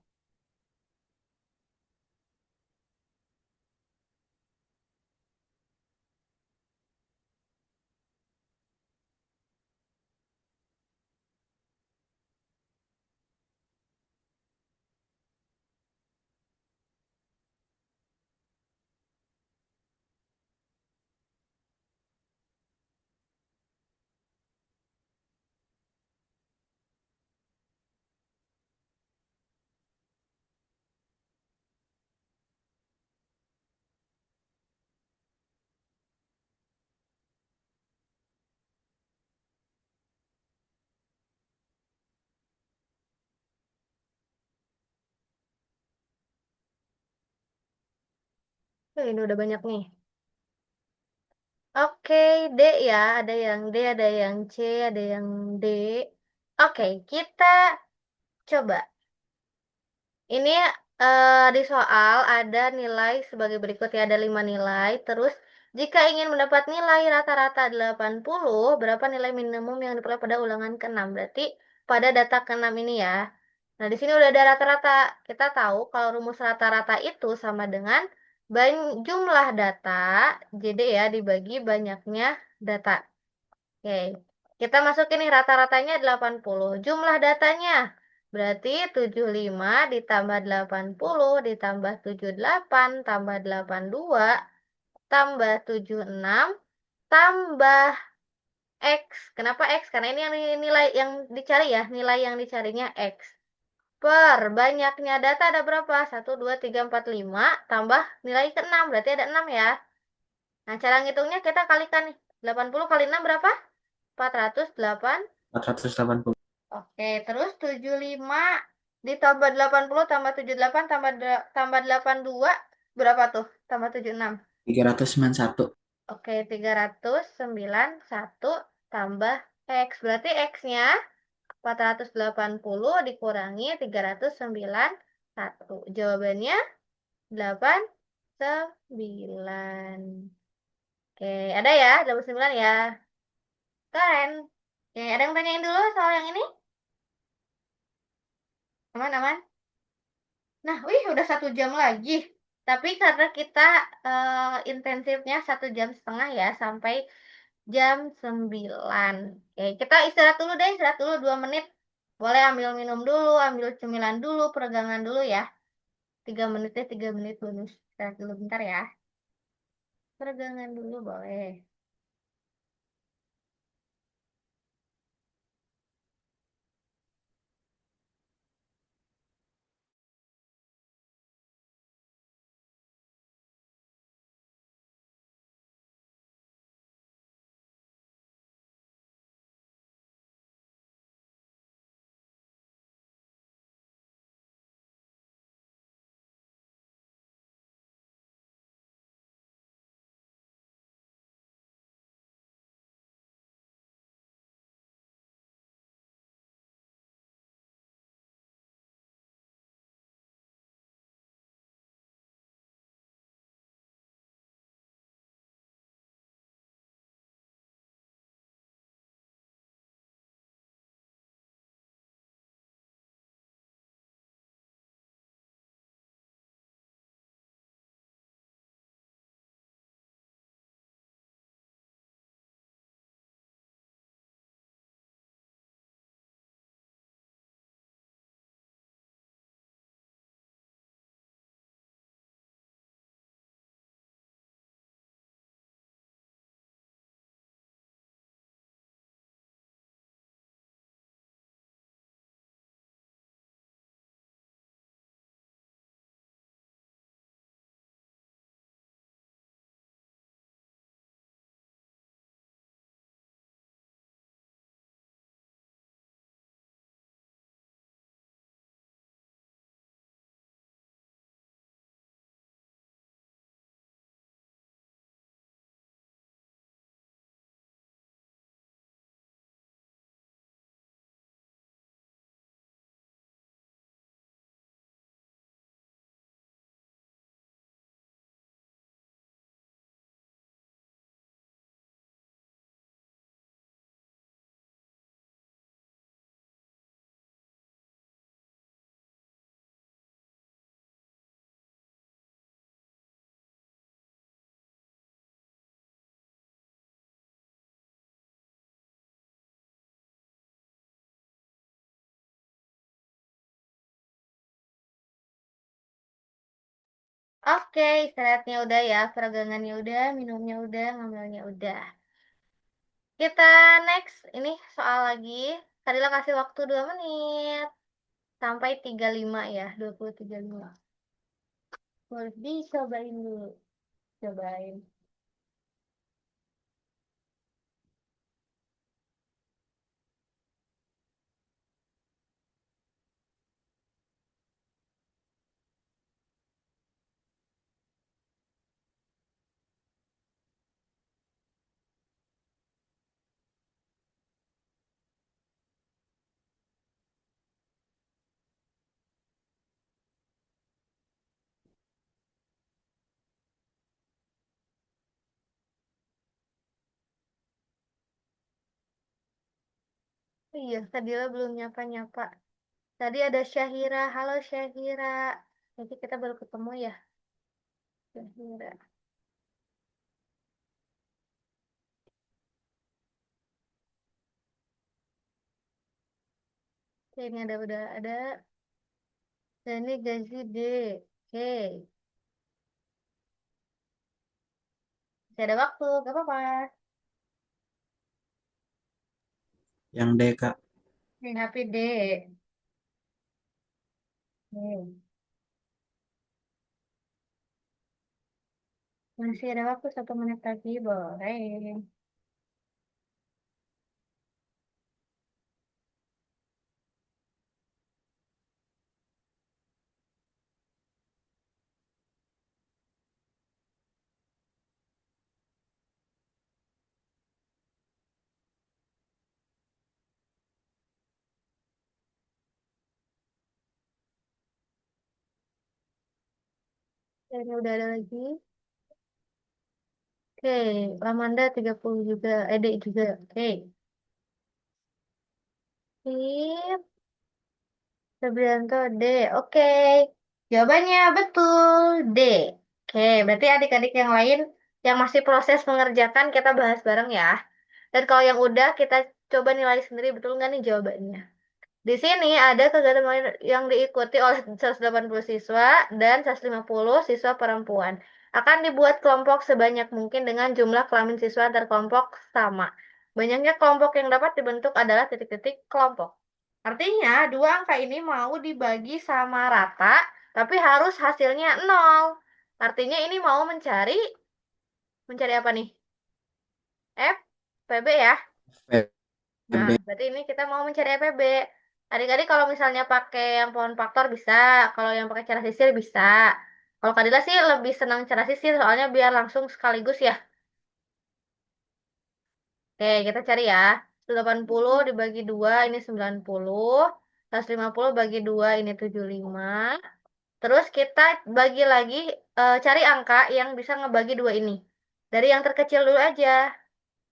Ini udah banyak nih. Oke, D ya. Ada yang D, ada yang C, ada yang D. Oke, kita coba. Ini di soal ada nilai sebagai berikut ya, ada 5 nilai. Terus, jika ingin mendapat nilai rata-rata 80, berapa nilai minimum yang diperoleh pada ulangan ke-6? Berarti pada data ke-6 ini ya. Nah, di sini udah ada rata-rata. Kita tahu kalau rumus rata-rata itu sama dengan jumlah data, jadi ya dibagi banyaknya data. Oke, kita masukin nih rata-ratanya 80. Jumlah datanya berarti 75 ditambah 80 ditambah 78 tambah 82 tambah 76 tambah X. Kenapa X? Karena ini yang nilai yang dicari ya, nilai yang dicarinya X. Per banyaknya data ada berapa? 1, 2, 3, 4, 5 tambah nilai ke-6, berarti ada 6 ya. Nah, cara ngitungnya kita kalikan nih. 80 kali 6 berapa? 408. 480. Oke, terus 75 ditambah 80 tambah 78 tambah 82 berapa tuh? Tambah 76. 391. Oke, 391 tambah X. Berarti X-nya 480 dikurangi 391. Jawabannya 89. Oke, ada ya? 89 ya? Keren. Oke, ada yang tanyain dulu soal yang ini? Aman-aman? Nah, wih, udah 1 jam lagi. Tapi karena kita intensifnya 1,5 jam ya, sampai jam 9. Oke, kita istirahat dulu deh, istirahat dulu 2 menit. Boleh ambil minum dulu, ambil cemilan dulu, peregangan dulu ya. 3 menit deh, 3 menit bonus. Istirahat dulu bentar ya. Peregangan dulu boleh. Oke, istirahatnya udah ya, peragangannya udah, minumnya udah, ngambilnya udah. Kita next, ini soal lagi. Kadila kasih waktu 2 menit. Sampai 35 ya, 20.35. Boleh dicobain dulu. Cobain. Oh iya, Kadila belum nyapa-nyapa. Tadi ada Syahira. Halo Syahira. Jadi kita baru ketemu ya, Syahira. Oke, ini ada udah ada. Dan ini gaji D. Oke, masih ada waktu, gak apa-apa. Yang D, Kak. Ini HP D. Oke. Masih ada waktu 1 menit lagi, boleh. Ini udah ada lagi. Oke, Lamanda 30 juga. Ede juga. Oke. Sip. Febrianto D. Oke. Jawabannya betul D. Oke, berarti adik-adik yang lain yang masih proses mengerjakan kita bahas bareng ya. Dan kalau yang udah kita coba nilai sendiri betul nggak nih jawabannya. Di sini ada kegiatan lain yang diikuti oleh 180 siswa dan 150 siswa perempuan. Akan dibuat kelompok sebanyak mungkin dengan jumlah kelamin siswa antar kelompok sama. Banyaknya kelompok yang dapat dibentuk adalah titik-titik kelompok. Artinya, dua angka ini mau dibagi sama rata, tapi harus hasilnya 0. Artinya ini mau mencari apa nih? F, PB ya? Nah, FB. berarti ini kita mau mencari EPB. Adik-adik kalau misalnya pakai yang pohon faktor bisa, kalau yang pakai cara sisir bisa. Kalau Kadila sih lebih senang cara sisir, soalnya biar langsung sekaligus ya. Oke, kita cari ya. 180 dibagi 2, ini 90. 150 bagi 2, ini 75. Terus kita bagi lagi, cari angka yang bisa ngebagi dua ini. Dari yang terkecil dulu aja.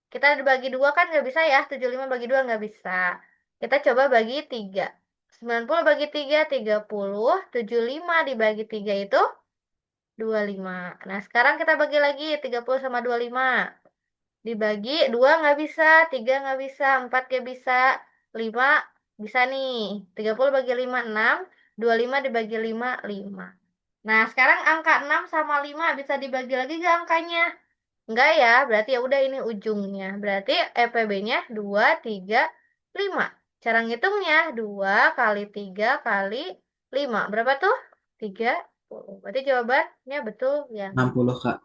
Kita dibagi dua kan nggak bisa ya, 75 bagi dua nggak bisa. Kita coba bagi 3. 90 bagi 3, 30. 75 dibagi 3 itu 25. Nah, sekarang kita bagi lagi 30 sama 25. Dibagi 2 nggak bisa, 3 nggak bisa, 4 nggak bisa, 5 bisa nih. 30 bagi 5, 6. 25 dibagi 5, 5. Nah, sekarang angka 6 sama 5 bisa dibagi lagi nggak angkanya? Enggak ya, berarti ya udah ini ujungnya. Berarti EPB-nya 2, 3, 5. Cara ngitungnya 2 kali 3 kali 5. Berapa tuh? 30. Berarti jawabannya betul yang 60, Kak.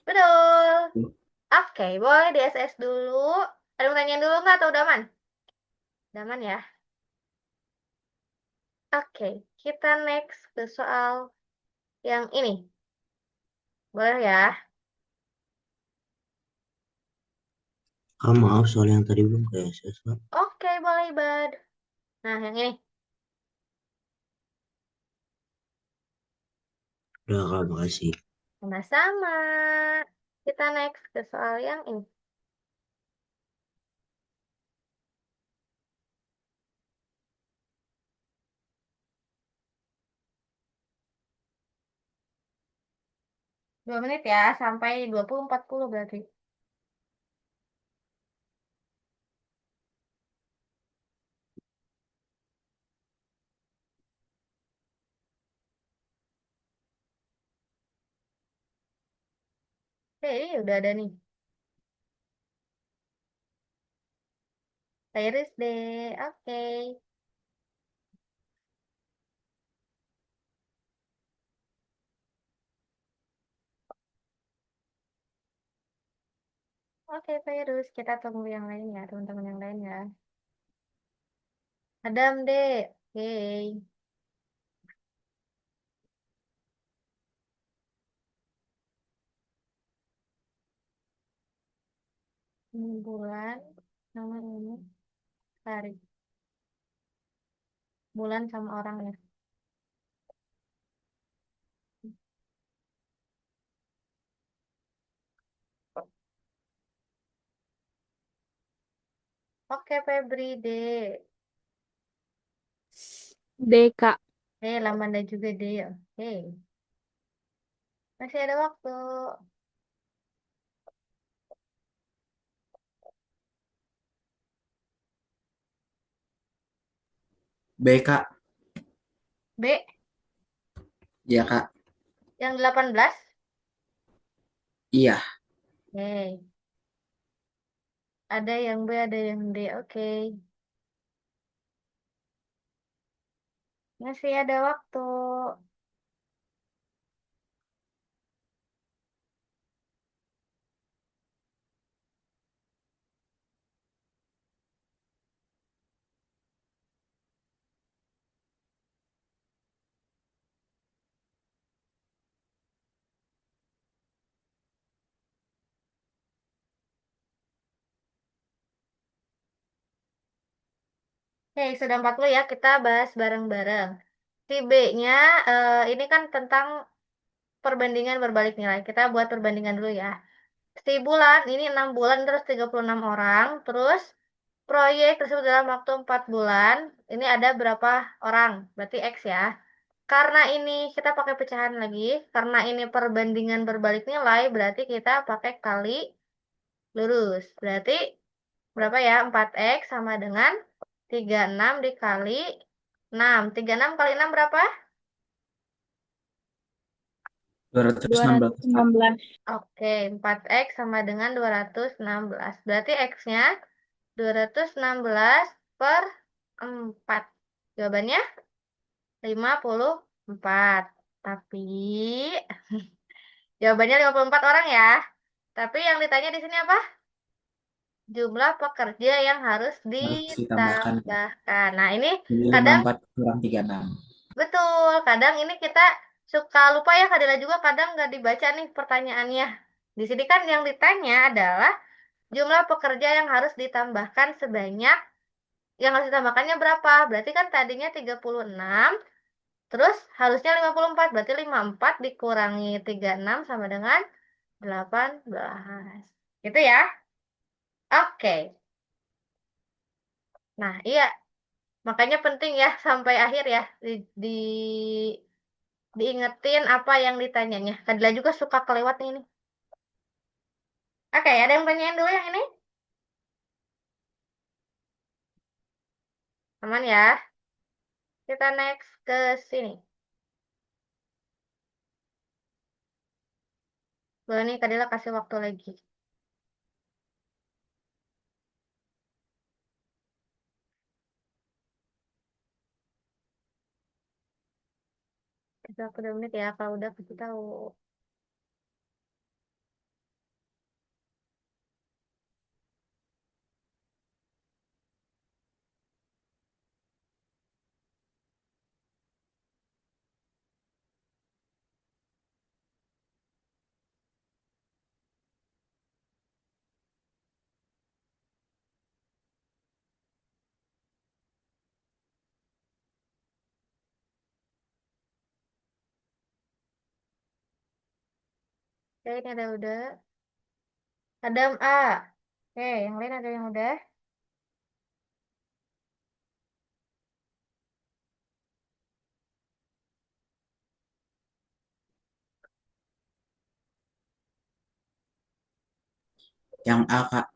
betul. Oke, boleh di SS dulu. Ada yang tanyain dulu nggak atau udah aman? Udah aman ya? Oke, kita next ke soal yang ini. Boleh ya? Maaf soal yang tadi belum kayak SS, Kak. Oke, boleh, Bad. Nah, yang ini. Udah, Kak, makasih. Sama-sama. Kita next ke soal yang ini. Dua menit ya, sampai 20.40 berarti. Udah ada nih. Iris deh. Oke. Oke, Virus. Kita tunggu yang lain ya, teman-teman yang lain ya. Adam deh. Oke. Ini bulan. Nama ini. Hari. Bulan sama orang ya. Oke, Febri deh. D, Kak. Lamanda juga deh. Oke. Masih ada waktu. B, Kak. B. Iya, Kak. Yang 18. Iya. Oke. Ada yang B, ada yang D. Oke. Masih ada waktu. Oke, sudah 40 ya. Kita bahas bareng-bareng. Si B-nya, ini kan tentang perbandingan berbalik nilai. Kita buat perbandingan dulu ya. Si bulan, ini 6 bulan, terus 36 orang. Terus proyek tersebut dalam waktu 4 bulan. Ini ada berapa orang? Berarti X ya. Karena ini kita pakai pecahan lagi. Karena ini perbandingan berbalik nilai, berarti kita pakai kali lurus. Berarti berapa ya? 4X sama dengan 36 dikali 6. 36 kali 6 berapa? 216, Kak. 216. Oke, 4X sama dengan 216. Berarti X-nya 216 per 4. Jawabannya 54. Tapi jawabannya 54 orang ya. Tapi yang ditanya di sini apa? Jumlah pekerja yang harus Harus ditambahkan, Kak. ditambahkan. Nah, ini Jadi kadang 54 kurang 36. betul, kadang ini kita suka lupa ya, Kadila juga kadang nggak dibaca nih pertanyaannya. Di sini kan yang ditanya adalah jumlah pekerja yang harus ditambahkan sebanyak, yang harus ditambahkannya berapa? Berarti kan tadinya 36, terus harusnya 54, berarti 54 dikurangi 36 sama dengan 18. Gitu ya? Oke. Nah, iya. Makanya penting ya sampai akhir ya diingetin apa yang ditanyanya. Kadila juga suka kelewat ini. Oke, ada yang tanyain dulu yang ini? Aman ya? Kita next ke sini. Boleh nih, Kadila kasih waktu lagi. Kita waktu 2 menit ya, kalau udah kasih tahu. Oke, ini ada udah. Adam A. Oke, yang lain ada yang udah. Yang A, Kak.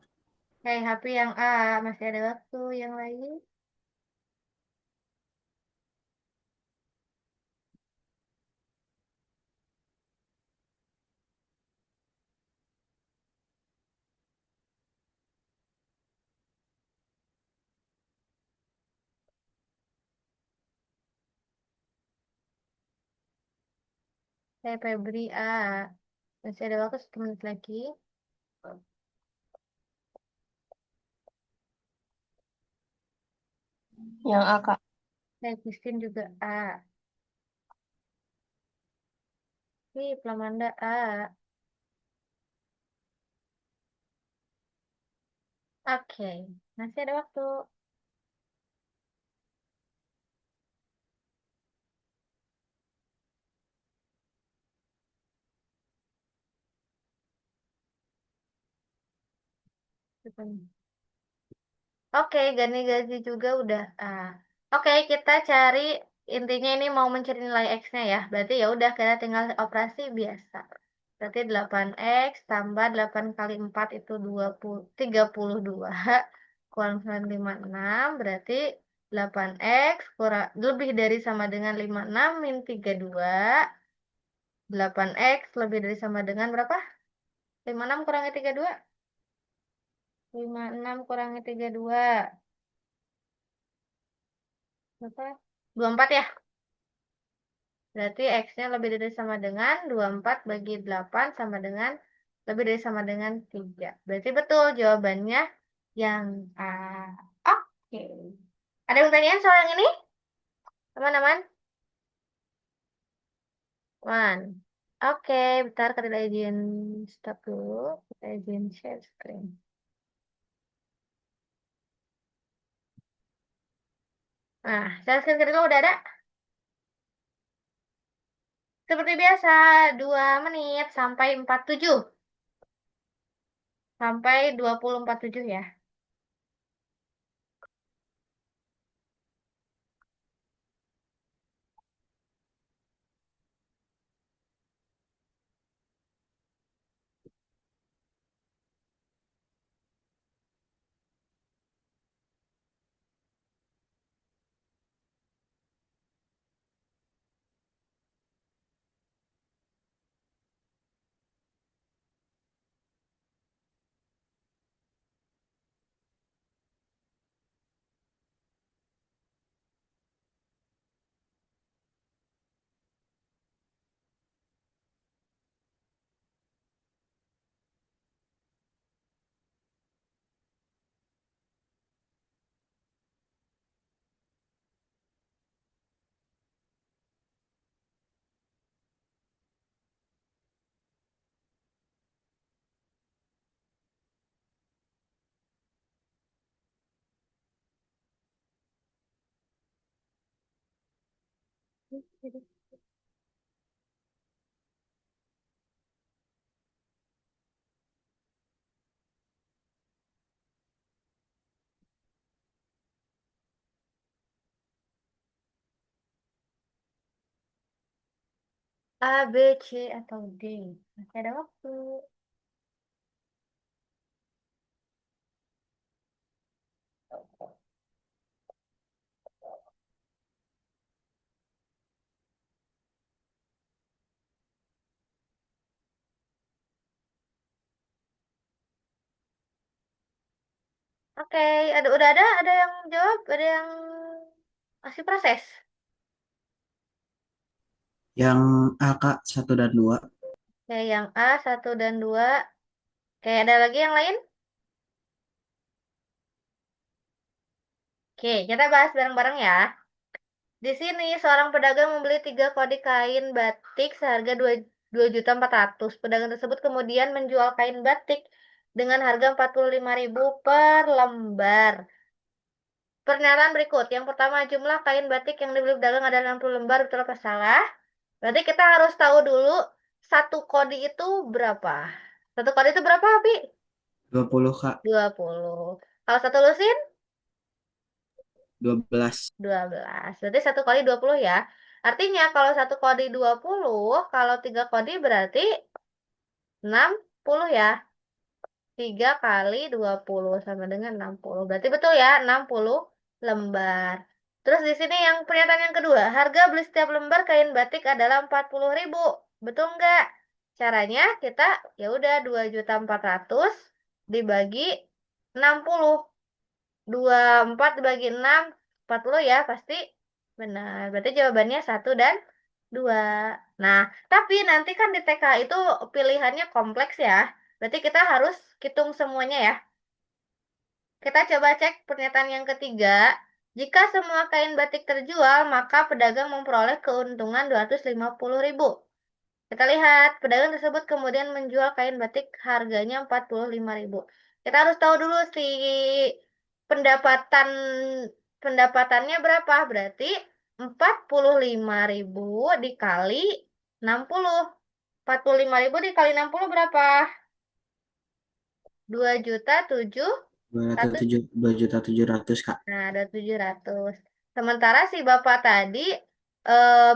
Oke, HP yang A. Masih ada waktu yang lain. Saya Febri A. Masih ada waktu 1 menit lagi. Yang A, Kak. Saya Christine juga A. Wih, Plamanda A. Oke, masih ada waktu. Oke, Gani-Gazi juga udah A. Oke, kita cari intinya ini mau mencari nilai X-nya ya. Berarti ya udah kita tinggal operasi biasa. Berarti 8X tambah 8 kali 4 itu 32. Kurang 956 berarti 8X kurang lebih dari sama dengan 56 min 32. 8X lebih dari sama dengan berapa? 56 kurangi 32. 56 kurangi 32. Berapa? 24 ya? Berarti X-nya lebih dari sama dengan 24 bagi 8 sama dengan lebih dari sama dengan 3. Berarti betul jawabannya yang A. Oke. Ada yang pertanyaan soal yang ini? Teman-teman? Teman. Oke, bentar kita izin stop dulu. Kita izin share screen. Nah, share screen kita udah ada? Seperti biasa, 2 menit sampai 47. Sampai 20.47 ya. A, B, C, atau D? Masih ada waktu. Oke, udah ada yang jawab, ada yang masih proses. Yang A, Kak, 1 dan 2. Oke, yang A 1 dan 2. Oke, ada lagi yang lain? Oke, kita bahas bareng-bareng ya. Di sini seorang pedagang membeli 3 kodi kain batik seharga 2.400.000. Pedagang tersebut kemudian menjual kain batik dengan harga 45.000 per lembar. Pernyataan berikut. Yang pertama, jumlah kain batik yang dibeli pedagang adalah 60 lembar, betul apa salah? Berarti kita harus tahu dulu satu kodi itu berapa. Satu kodi itu berapa, Abi? 20, Kak. 20. Kalau satu lusin? 12. 12. Berarti satu kali 20 ya. Artinya kalau satu kodi 20, kalau 3 kodi berarti 60 ya. 3 kali 20 sama dengan 60. Berarti betul ya, 60 lembar. Terus di sini yang pernyataan yang kedua, harga beli setiap lembar kain batik adalah 40.000. Betul nggak? Caranya kita ya udah 2.400.000 dibagi 60. 24 dibagi 6, 40 ya, pasti benar. Berarti jawabannya 1 dan 2. Nah, tapi nanti kan di TK itu pilihannya kompleks ya. Berarti kita harus hitung semuanya ya. Kita coba cek pernyataan yang ketiga. Jika semua kain batik terjual, maka pedagang memperoleh keuntungan 250.000. Kita lihat, pedagang tersebut kemudian menjual kain batik harganya 45.000. Kita harus tahu dulu si pendapatan pendapatannya berapa. Berarti 45.000 dikali 60. 45.000 dikali 60 berapa? 2.700.000 Kak. Nah, ada 700. Sementara si bapak tadi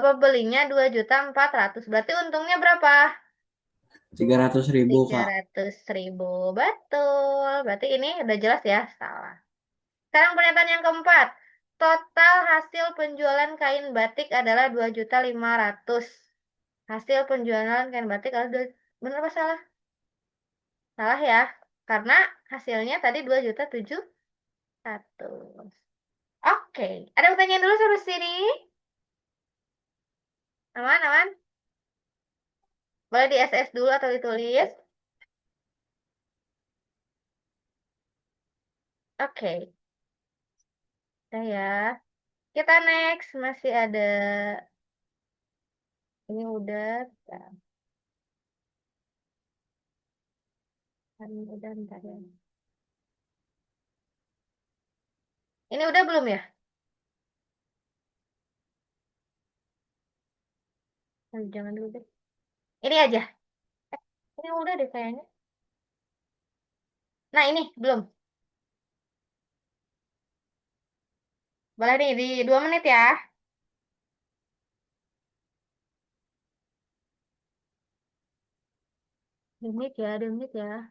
pembelinya 2.400.000. Berarti untungnya berapa? 300.000 Kak. 300.000. Betul. Berarti ini udah jelas ya, salah. Sekarang pernyataan yang keempat. Total hasil penjualan kain batik adalah 2.500.000. Hasil penjualan kain batik adalah benar apa salah? Salah ya. Karena hasilnya tadi 2.700.000. Oke. Ada pertanyaan dulu sampai sini? Aman, aman? Boleh di SS dulu atau ditulis? Oke. Udah ya. Kita next. Masih ada. Ini udah. Bentar ya. Ini udah belum ya? Jangan dulu deh. Ini aja. Ini udah deh kayaknya. Nah ini belum. Boleh nih di 2 menit ya. 2 menit ya, 2 menit ya.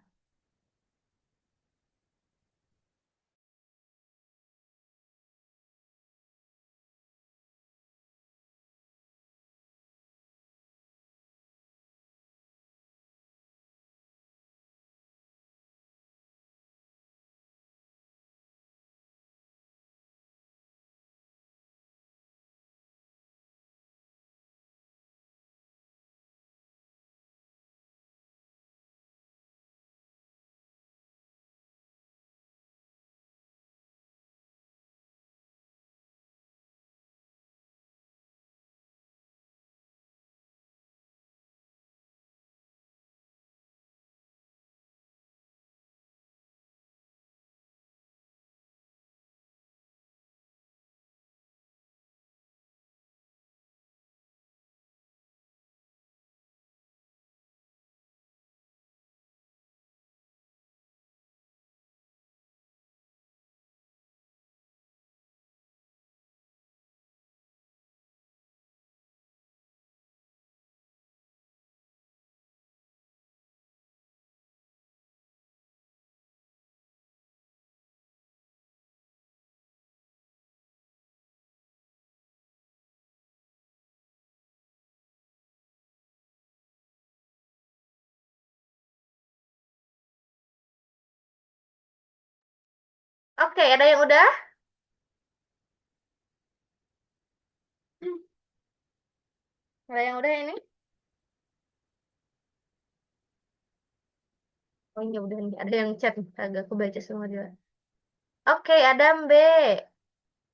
Oke, ada yang udah? Ada yang udah ini? Oh iya udah nih. Ada yang chat. Agak kebaca semua juga. Oke, Adam B.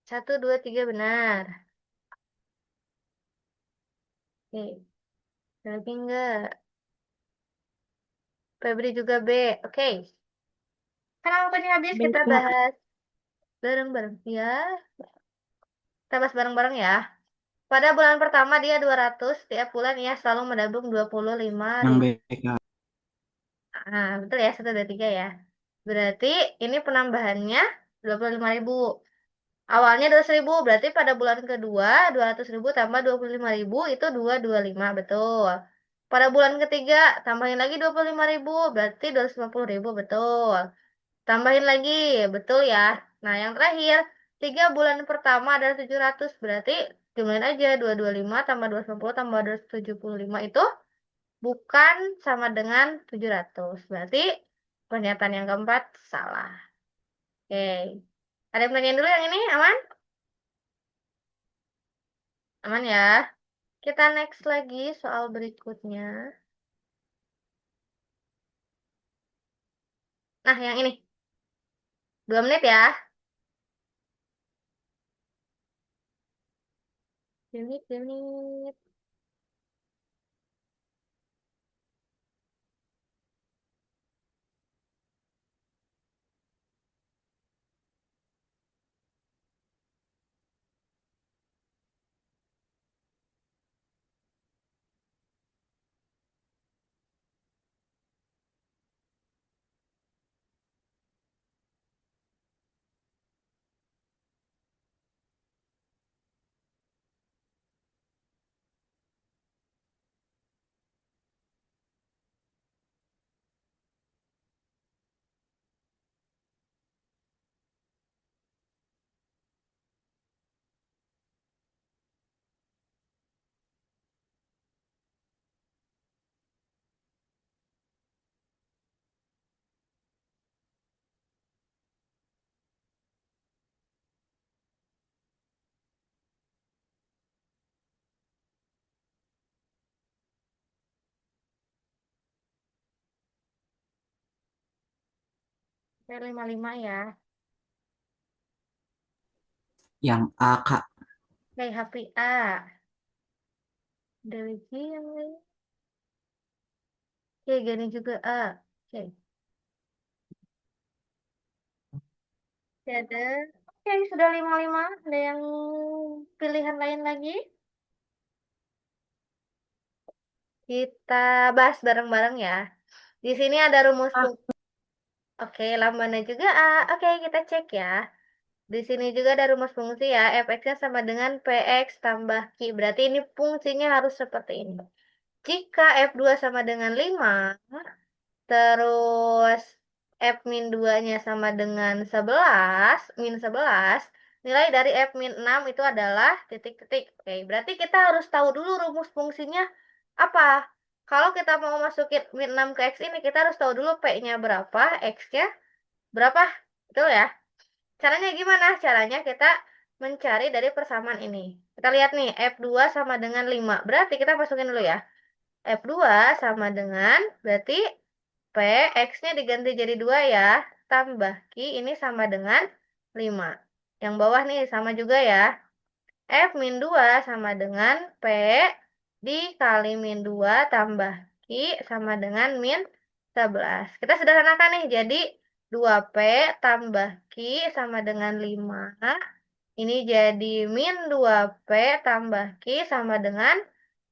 1, 2, 3 benar. Oke. Ada lagi enggak? Febri juga B. Oke. Karena waktunya habis, kita BK. bahas bareng-bareng. Ya, kita bahas bareng-bareng ya. Pada bulan pertama dia 200, tiap bulan ia selalu menabung 25 Yang ribu. B Kak. Nah, betul ya, 1, 2, 3 ya. Berarti ini penambahannya 25.000. Awalnya 200.000, berarti pada bulan kedua 200.000 tambah 25.000 itu 225, betul. Pada bulan ketiga tambahin lagi 25.000, berarti 250.000, betul. Tambahin lagi, betul ya. Nah, yang terakhir, 3 bulan pertama adalah 700, berarti jumlahin aja 225 tambah 250 tambah 275 itu bukan sama dengan 700. Berarti pernyataan yang keempat salah. Oke. Ada yang nanyain dulu yang ini, aman? Aman ya? Kita next lagi soal berikutnya. Nah, yang ini. 2 menit ya. 2 menit, 2 menit. Oke, 55 ya. Yang A, Kak. Oke, HPA. Ada lagi yang lain. Oke, gini juga A. Oke. Oke, ada. Oke, sudah 55. Ada yang pilihan lain lagi? Kita bahas bareng-bareng ya. Di sini ada rumus fungsi. Oke, lambannya juga A. Oke, kita cek ya. Di sini juga ada rumus fungsi ya. Fx-nya sama dengan Px tambah Q. Berarti ini fungsinya harus seperti ini. Jika F2 sama dengan 5, terus F min 2-nya sama dengan 11, min 11, nilai dari F min 6 itu adalah titik-titik. Oke, berarti kita harus tahu dulu rumus fungsinya apa. Kalau kita mau masukin min 6 ke X ini, kita harus tahu dulu P-nya berapa, X-nya berapa. Betul ya? Caranya gimana? Caranya kita mencari dari persamaan ini. Kita lihat nih, F2 sama dengan 5. Berarti kita masukin dulu ya. F2 sama dengan, berarti P, X-nya diganti jadi 2 ya. Tambah Q, ini sama dengan 5. Yang bawah nih sama juga ya. F min 2 sama dengan P dikali min 2 tambah Q sama dengan min 11. Kita sederhanakan nih, jadi 2P tambah Q sama dengan 5. Ini jadi min 2P tambah Q sama dengan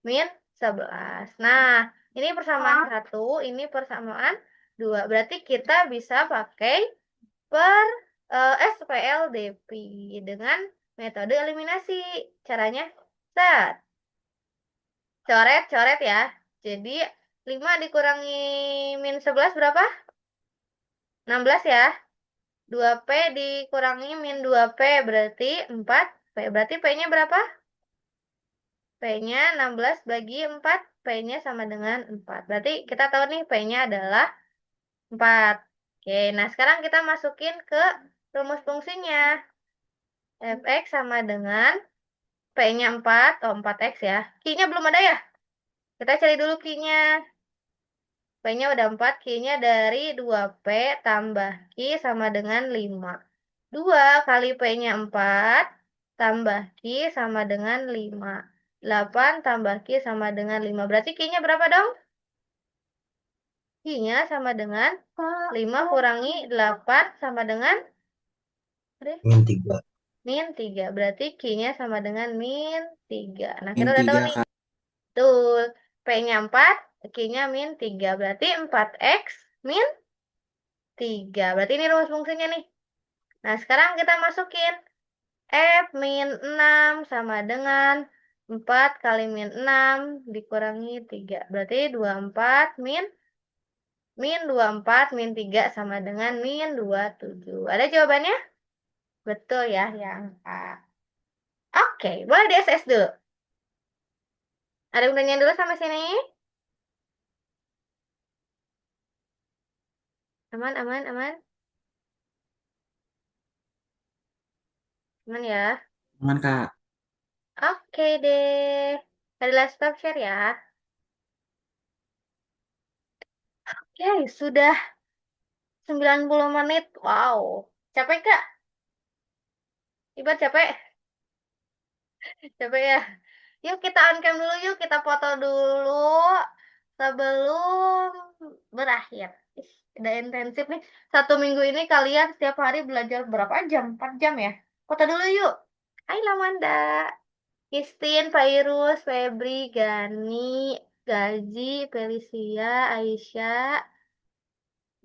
min 11. Nah, ini persamaan 1, ini persamaan 2. Berarti kita bisa pakai SPLDP dengan metode eliminasi. Caranya, set. Coret-coret ya. Jadi, 5 dikurangi min 11 berapa? 16 ya. 2P dikurangi min 2P berarti 4P. Berarti P-nya berapa? P-nya 16 bagi 4. P-nya sama dengan 4. Berarti kita tahu nih P-nya adalah 4. Oke, nah sekarang kita masukin ke rumus fungsinya. Fx sama dengan P-nya 4. Oh, 4X ya. Q-nya belum ada ya? Kita cari dulu Q-nya. P-nya udah 4, Q-nya dari 2P tambah Q sama dengan 5. 2 kali P-nya 4 tambah Q sama dengan 5. 8 tambah Q sama dengan 5. Berarti Q-nya berapa dong? Q-nya sama dengan 5 kurangi 8 sama dengan Min 3. min 3. Berarti Q-nya sama dengan min 3. Nah, Min kita udah tahu 3, nih. Kak. Betul. P-nya 4, Q-nya min 3. Berarti 4X min 3. Berarti ini rumus fungsinya nih. Nah, sekarang kita masukin F min 6 sama dengan 4 kali min 6 dikurangi 3. Berarti 24 min 24 min 3 sama dengan min 27. Ada jawabannya? Betul ya, yang A. Oke, boleh di SS dulu. Ada yang nanya dulu sampai sini? Aman, aman, aman. Aman ya? Aman, Kak. Oke deh. Kadilah stop share ya. Oke, sudah 90 menit. Wow. Capek Kak? Ibat capek? Capek ya? Yuk kita on cam dulu yuk. Kita foto dulu sebelum berakhir. Ih, udah intensif nih. 1 minggu ini kalian setiap hari belajar berapa jam? 4 jam ya? Foto dulu yuk. Hai Lamanda. Christine, Fairuz, Febri, Gani, Gaji, Felicia, Aisyah.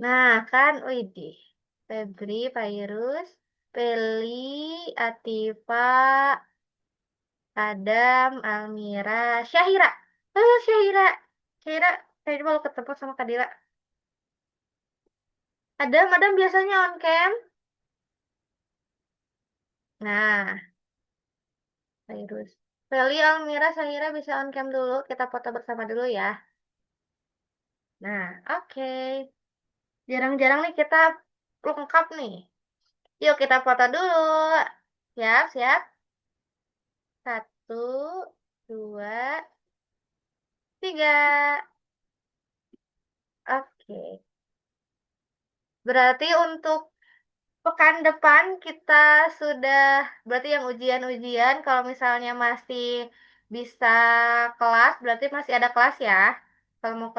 Nah, kan, widih. Febri, Fairuz, Peli, Atifa, Adam, Almira, Syahira. Halo Syahira. Syahira, saya mau ketemu sama Kadira. Adam biasanya on cam. Nah, Fairuz. Peli, Almira, Syahira bisa on cam dulu. Kita foto bersama dulu ya. Nah, oke. Jarang-jarang nih kita lengkap nih. Yuk kita foto dulu. Siap, siap. 1, 2, 3. Oke. Berarti untuk pekan depan kita sudah, berarti yang ujian-ujian, kalau misalnya masih bisa kelas, berarti masih ada kelas ya. Kalau mau kelas.